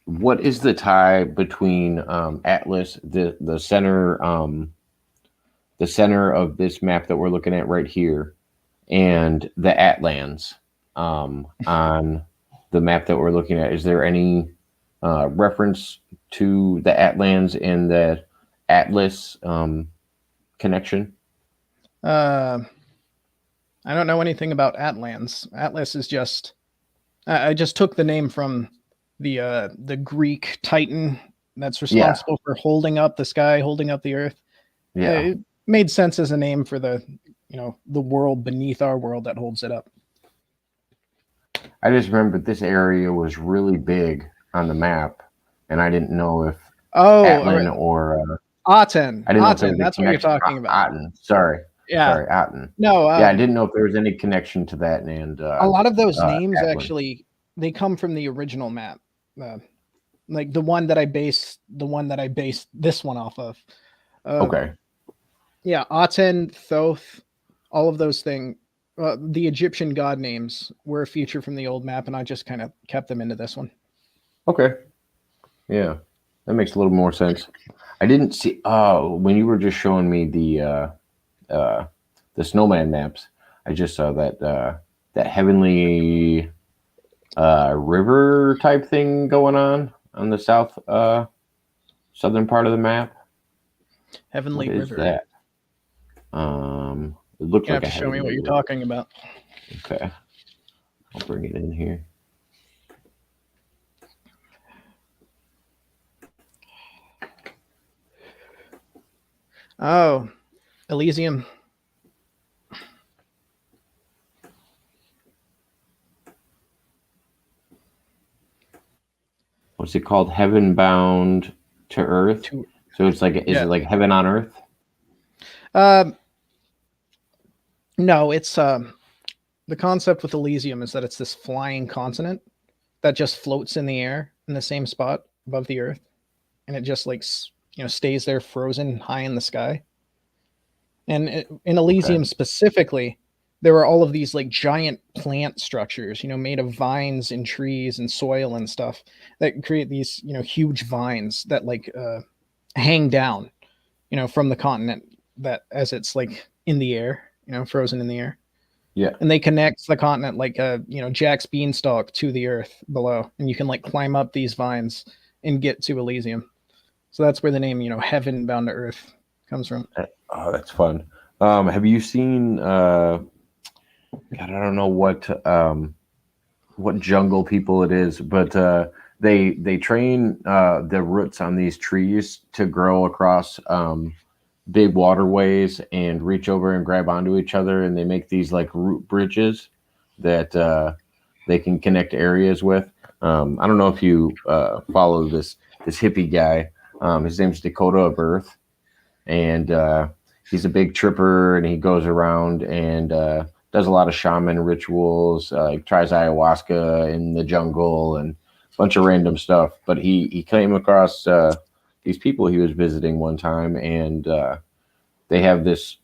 What is the tie between Atlas, the center of this map that we're looking at right here, and the Atlans on the map that we're looking at? Is there any reference to the Atlans and the Atlas connection? I don't know anything about Atlans. Atlas is just I just took the name from the Greek Titan that's responsible for holding up the sky, holding up the earth. Yeah, it made sense as a name for the the world beneath our world that holds it up. I just remember this area was really big on the map, and I didn't know if Atlan or Aten. I didn't know Aten, that's what you're talking about. Aten. Sorry, Aten. No, I didn't know if there was any connection to that. And a lot of those names Atlan. actually they come from the original map. like the one that I based this one off of. Okay. Yeah, Aten, Thoth, all of those things. The Egyptian god names were a feature from the old map, and I just kind of kept them into this one. Okay. Yeah, that makes a little more sense. I didn't see. Oh, when you were just showing me the snowman maps, I just saw that heavenly river type thing going on the southern part of the map. Heavenly What is River. that? It looks You like have to show me what you're river. talking about. Okay, I'll bring it in here. Oh, Elysium. What's it called? Heaven bound to earth. So it's like, is it like heaven on earth? No, it's the concept with Elysium is that it's this flying continent that just floats in the air in the same spot above the earth, and it just like stays there frozen high in the sky. And in Elysium specifically, there are all of these like giant plant structures, made of vines and trees and soil and stuff that create these, huge vines that like hang down, from the continent that as it's like in the air, frozen in the air. Yeah. And they connect the continent like a, Jack's beanstalk to the earth below. And you can like climb up these vines and get to Elysium. So that's where the name, Heaven Bound to Earth comes from. Oh, that's fun. Have you seen God, I don't know what jungle people it is, but they train the roots on these trees to grow across big waterways and reach over and grab onto each other, and they make these like root bridges that they can connect areas with. I don't know if you follow this hippie guy. His name's Dakota of Earth, and he's a big tripper, and he goes around and does a lot of shaman rituals. He tries ayahuasca in the jungle and a bunch of random stuff. But he came across these people he was visiting one time, and they have this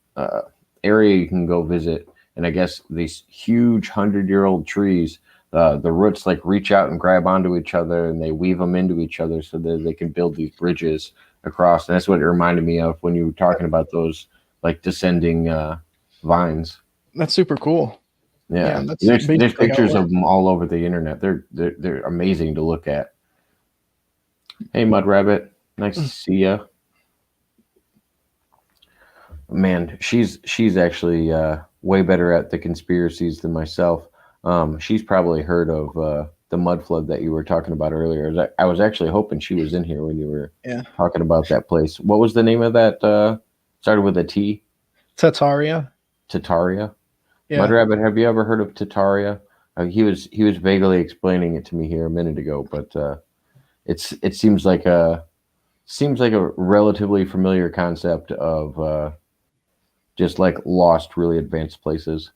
area you can go visit. And I guess these huge 100-year-old trees, the roots like reach out and grab onto each other, and they weave them into each other so that they can build these bridges across. And that's what it reminded me of when you were talking about those like descending vines. That's super cool. Yeah, there's pictures of them all over the internet. They're amazing to look at. Hey, Mud Rabbit, nice to see you. Man, she's actually way better at the conspiracies than myself. She's probably heard of the mud flood that you were talking about earlier. I was actually hoping she was in here when you were talking about that place. What was the name of that? Started with a T. Tataria. Tataria. Yeah. Mud Rabbit, have you ever heard of Tataria? He was vaguely explaining it to me here a minute ago, but it seems like a relatively familiar concept of just like lost, really advanced places.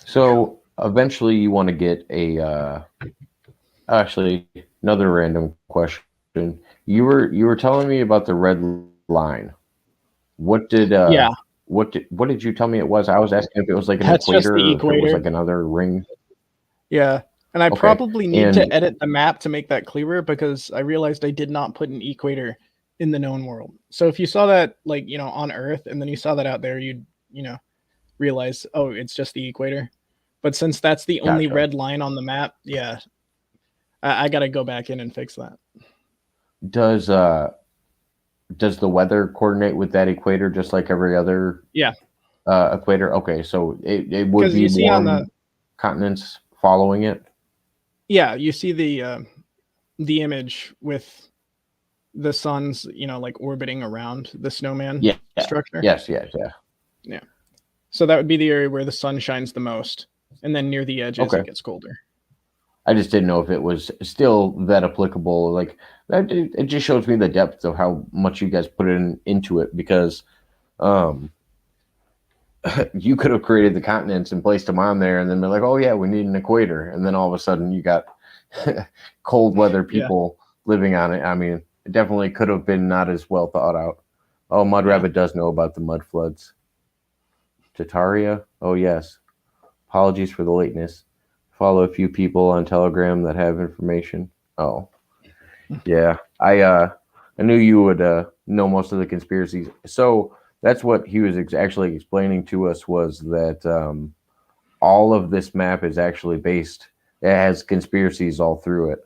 So eventually, you want to get a actually another random question. You were telling me about the red line. What did what did you tell me it was? I was asking if it was like an equator, or if it was like another ring. Yeah. And I probably need to edit the map to make that clearer, because I realized I did not put an equator in the known world. So if you saw that like, on Earth, and then you saw that out there, you'd, realize, oh, it's just the equator. But since that's the only red line on the map, I got to go back in and fix that. Does the weather coordinate with that equator just like every other equator? Okay, so it would be warm on continents following it. Yeah, you see the image with the sun's, like orbiting around the snowman structure. Yes. Yeah. So that would be the area where the sun shines the most, and then near the edges it gets colder. I just didn't know if it was still that applicable. Like that, it just shows me the depth of how much you guys put into it, because you could have created the continents and placed them on there, and then be like, oh yeah, we need an equator, and then all of a sudden you got cold weather people living on it. I mean, it definitely could have been not as well thought out. Oh, Mud Rabbit does know about the mud floods. Tataria, oh yes. Apologies for the lateness. Follow a few people on Telegram that have information. Oh, yeah. I knew you would know most of the conspiracies. So that's what he was actually explaining to us, was that all of this map is actually based. It has conspiracies all through it,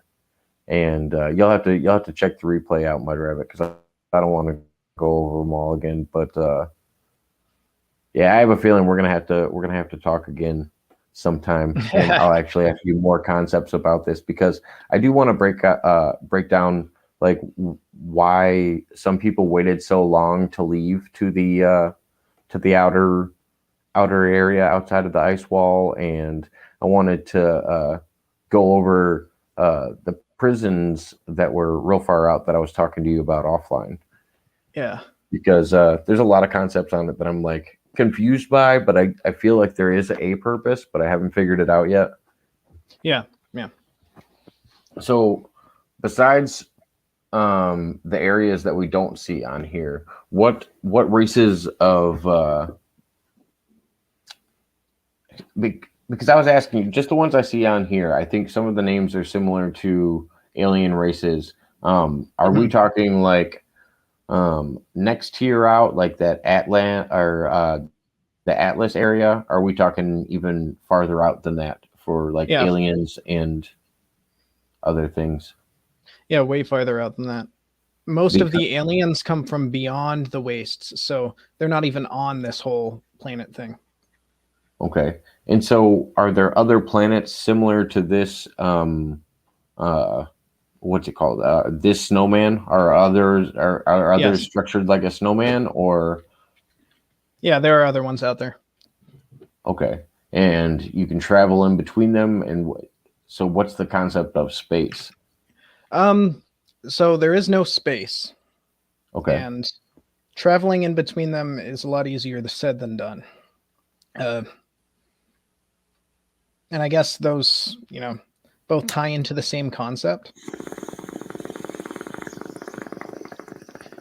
and you'll have to check the replay out, Mud Rabbit, because I don't want to go over them all again. But yeah, I have a feeling we're gonna have to talk again sometime, and I'll actually ask you more concepts about this, because I do want to break down like why some people waited so long to leave to the outer area outside of the ice wall, and I wanted to go over the prisons that were real far out that I was talking to you about offline. Yeah, because there's a lot of concepts on it that I'm like confused by, but I feel like there is a purpose, but I haven't figured it out yet. Yeah. So besides the areas that we don't see on here, what races of because I was asking you, just the ones I see on here, I think some of the names are similar to alien races. Are we talking like next tier out, like that the Atlas area? Are we talking even farther out than that for like aliens and other things? Yeah, way farther out than that. Most of the aliens come from beyond the wastes, so they're not even on this whole planet thing. Okay. And so are there other planets similar to this what's it called? This snowman? Are others structured like a snowman, or? Yeah, there are other ones out there. Okay. And you can travel in between them, and so what's the concept of space? So there is no space. Okay. And traveling in between them is a lot easier said than done. And I guess those, both tie into the same concept.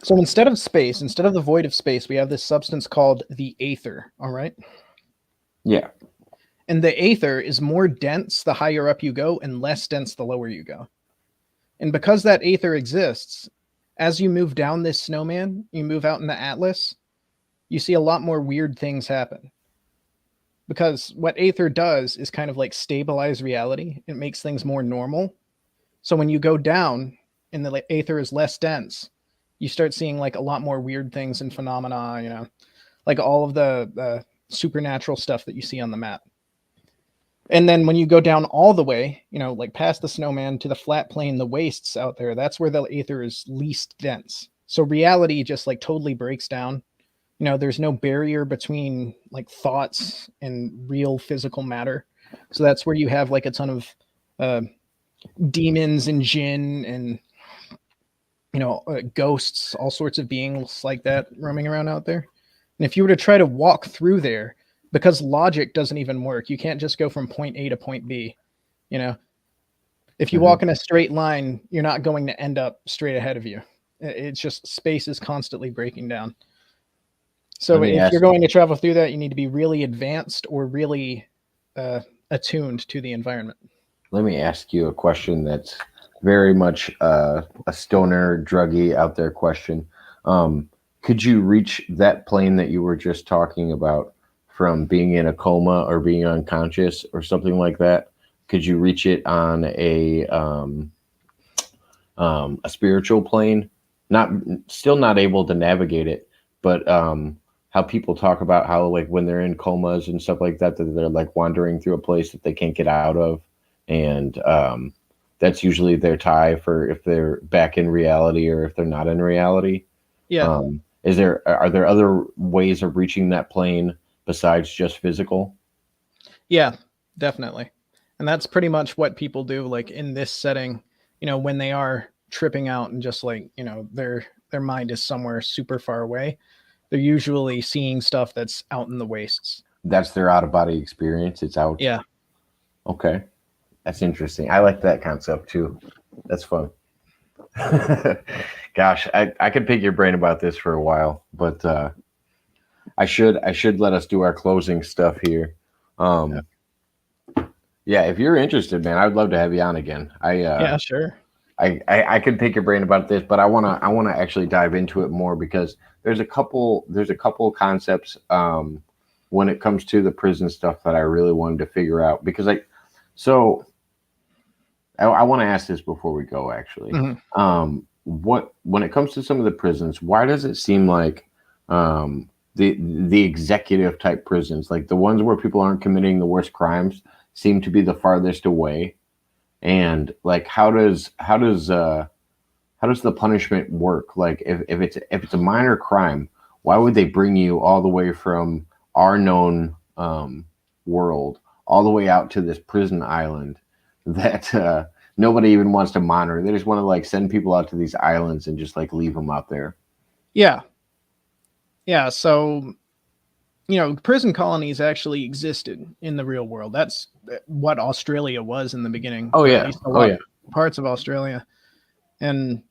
So instead of space, instead of the void of space, we have this substance called the Aether, all right? Yeah. And the Aether is more dense the higher up you go and less dense the lower you go. And because that Aether exists, as you move down this snowman, you move out in the Atlas, you see a lot more weird things happen. Because what Aether does is kind of like stabilize reality. It makes things more normal. So when you go down and the Aether is less dense, you start seeing like a lot more weird things and phenomena, like all of the supernatural stuff that you see on the map. And then when you go down all the way, like past the snowman to the flat plain, the wastes out there, that's where the Aether is least dense. So reality just like totally breaks down. There's no barrier between like thoughts and real physical matter. So that's where you have like a ton of demons and jinn and, ghosts, all sorts of beings like that roaming around out there. And if you were to try to walk through there, because logic doesn't even work, you can't just go from point A to point B. If you walk in a straight line, you're not going to end up straight ahead of you. It's just space is constantly breaking down. So if you're going to travel through that, you need to be really advanced or really attuned to the environment. Let me ask you a question that's very much a stoner, druggy out there question. Could you reach that plane that you were just talking about from being in a coma or being unconscious or something like that? Could you reach it on a spiritual plane? Still not able to navigate it, but how people talk about how like when they're in comas and stuff like that, that they're like wandering through a place that they can't get out of, and that's usually their tie for if they're back in reality or if they're not in reality. Yeah. Are there other ways of reaching that plane besides just physical? Yeah, definitely. And that's pretty much what people do, like in this setting, when they are tripping out and just like, their mind is somewhere super far away. they're usually seeing stuff that's out in the wastes. That's their out of body experience. It's out. Yeah. Okay. That's interesting. I like that concept too. That's fun. Gosh, I could pick your brain about this for a while, but I should let us do our closing stuff here. Yeah, if you're interested, man, I'd love to have you on again. Yeah, sure. I could pick your brain about this, but I wanna actually dive into it more because there's a couple concepts when it comes to the prison stuff that I really wanted to figure out because I want to ask this before we go actually. Mm-hmm. When it comes to some of the prisons, why does it seem like the executive type prisons, like the ones where people aren't committing the worst crimes, seem to be the farthest away? And like how does the punishment work? Like if it's a minor crime, why would they bring you all the way from our known world all the way out to this prison island that nobody even wants to monitor? They just want to like send people out to these islands and just like leave them out there. Yeah. So, prison colonies actually existed in the real world. That's what Australia was in the beginning. Oh yeah. Parts of Australia. And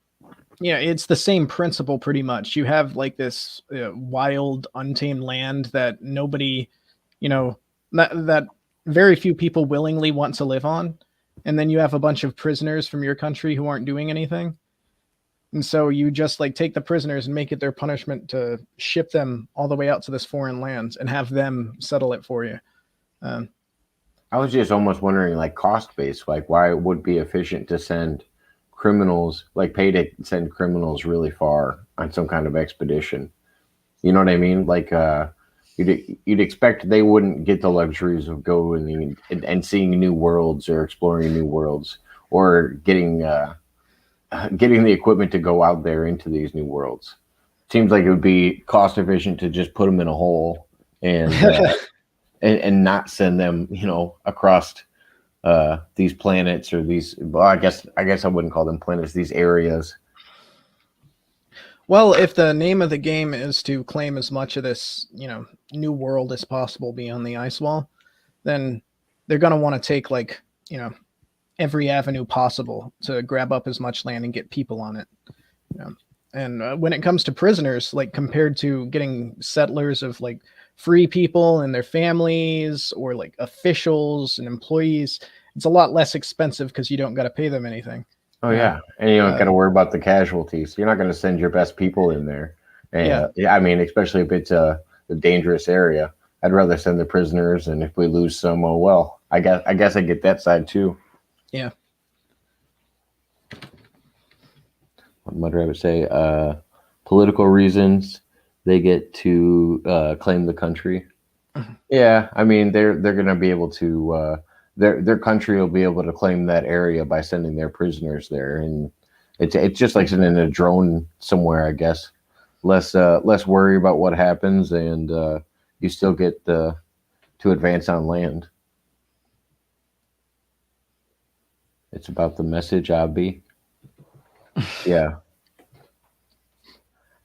it's the same principle pretty much. You have like this wild, untamed land that nobody, that very few people willingly want to live on. And then you have a bunch of prisoners from your country who aren't doing anything. And so you just like take the prisoners and make it their punishment to ship them all the way out to this foreign land and have them settle it for you. I was just almost wondering, like, cost based, like why it would be efficient to send criminals, like pay to send criminals really far on some kind of expedition. You know what I mean? Like you'd expect they wouldn't get the luxuries of going and seeing new worlds or exploring new worlds or getting the equipment to go out there into these new worlds. Seems like it would be cost efficient to just put them in a hole and and not send them, across these planets or these. Well, I guess I wouldn't call them planets. These areas. Well, if the name of the game is to claim as much of this, new world as possible beyond the ice wall, then they're going to want to take like, every avenue possible to grab up as much land and get people on it. And when it comes to prisoners, like compared to getting settlers of like free people and their families or like officials and employees, it's a lot less expensive because you don't got to pay them anything. Oh yeah, and you don't got to worry about the casualties. You're not going to send your best people in there. And I mean, especially if it's a dangerous area, I'd rather send the prisoners. And if we lose some, oh well. I guess I get that side too. Yeah. What might I would say? Political reasons. They get to claim the country. Yeah, I mean they're going to be able to. Their country will be able to claim that area by sending their prisoners there, and it's just like sending a drone somewhere, I guess. Less worry about what happens, and you still get to advance on land. It's about the message, Abby. Yeah,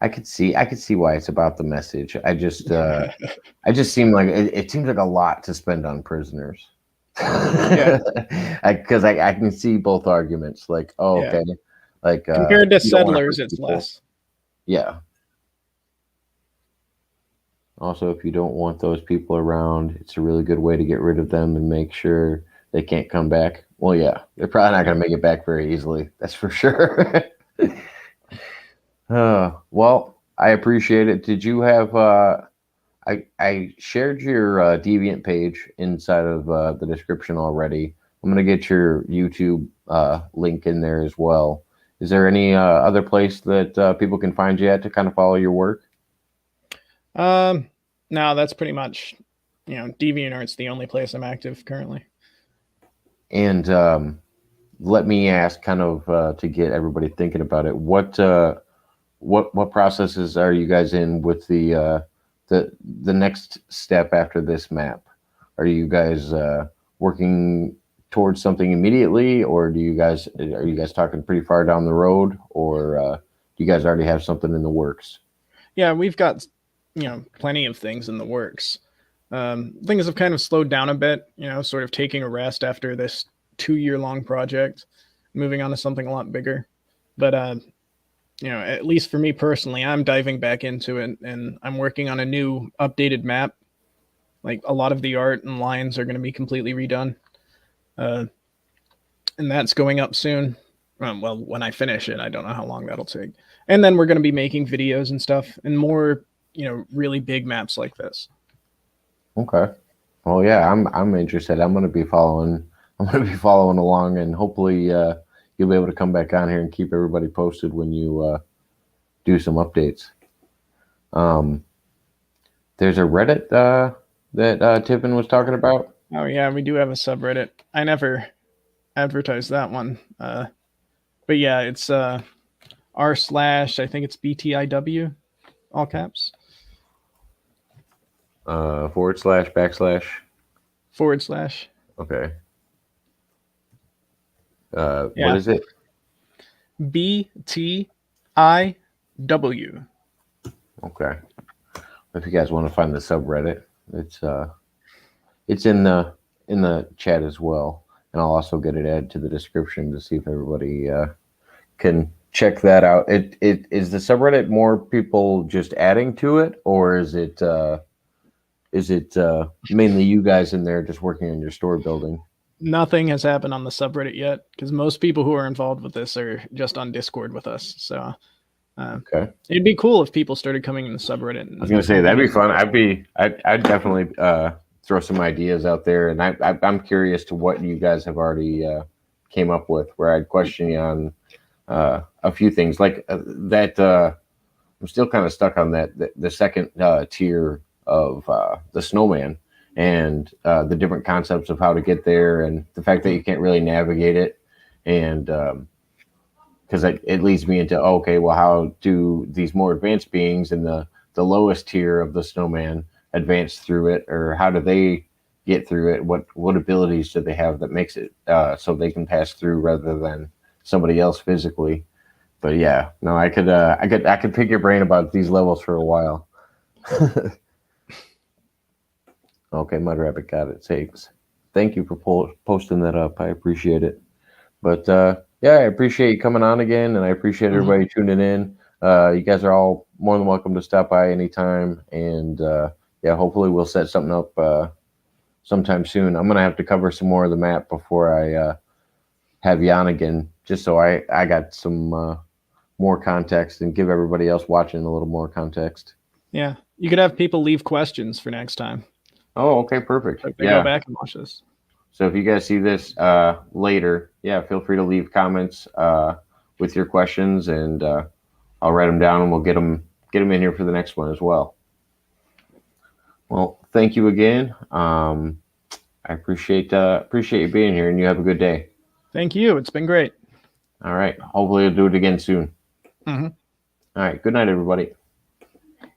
I could see why it's about the message. I just seem like it seems like a lot to spend on prisoners. Because I can see both arguments. Like, okay, like compared to settlers, it's less. Yeah. Also, if you don't want those people around, it's a really good way to get rid of them and make sure they can't come back. Well, yeah, they're probably not going to make it back very easily. That's for sure. Well, I appreciate it. Did you have? I shared your Deviant page inside of the description already. I'm going to get your YouTube link in there as well. Is there any other place that people can find you at to kind of follow your work? No, that's pretty much, DeviantArt's the only place I'm active currently. And let me ask, kind of to get everybody thinking about it. What processes are you guys in with the next step after this map? Are you guys working towards something immediately, or are you guys talking pretty far down the road, or do you guys already have something in the works? Yeah, we've got plenty of things in the works. Things have kind of slowed down a bit, sort of taking a rest after this 2-year-long project, moving on to something a lot bigger. But at least for me personally, I'm diving back into it, and I'm working on a new updated map. Like, a lot of the art and lines are going to be completely redone, and that's going up soon. Well, when I finish it, I don't know how long that'll take. And then we're going to be making videos and stuff, and more, really big maps like this. Okay. Well, yeah, I'm interested. I'm going to be following along, and hopefully you'll be able to come back on here and keep everybody posted when you do some updates. There's a Reddit that Tiffin was talking about. Oh yeah, we do have a subreddit. I never advertised that one. But yeah, it's r/ I think it's BTIW, all caps. / // // Okay. Yeah. What is it? BTIW. Okay. If you guys want to find the subreddit, it's in the chat as well, and I'll also get it added to the description to see if everybody can check that out. It is the subreddit more people just adding to it, or is it mainly you guys in there just working on your story building? Nothing has happened on the subreddit yet, because most people who are involved with this are just on Discord with us. So okay, it'd be cool if people started coming in the subreddit. I was gonna say that'd be fun. I'd definitely throw some ideas out there, and I'm curious to what you guys have already came up with. Where I'd question you on a few things like that. I'm still kind of stuck on that the second tier of the snowman, and the different concepts of how to get there, and the fact that you can't really navigate it, and because it leads me into, okay, well, how do these more advanced beings in the lowest tier of the snowman advance through it, or how do they get through it? What abilities do they have that makes it so they can pass through rather than somebody else physically? But yeah, no, I could pick your brain about these levels for a while. Okay, Mud Rabbit got it. Thank you for posting that up. I appreciate it. But yeah, I appreciate you coming on again, and I appreciate everybody tuning in. You guys are all more than welcome to stop by anytime, and yeah, hopefully we'll set something up sometime soon. I'm gonna have to cover some more of the map before I have you on again, just so I got some more context and give everybody else watching a little more context. Yeah, you could have people leave questions for next time. Oh, okay, perfect. They go back and watch this. So if you guys see this later, yeah, feel free to leave comments with your questions, and I'll write them down, and we'll get them in here for the next one as well. Well, thank you again. I appreciate you being here, and you have a good day. Thank you. It's been great. All right. Hopefully we'll do it again soon. Mm-hmm. All right. Good night, everybody.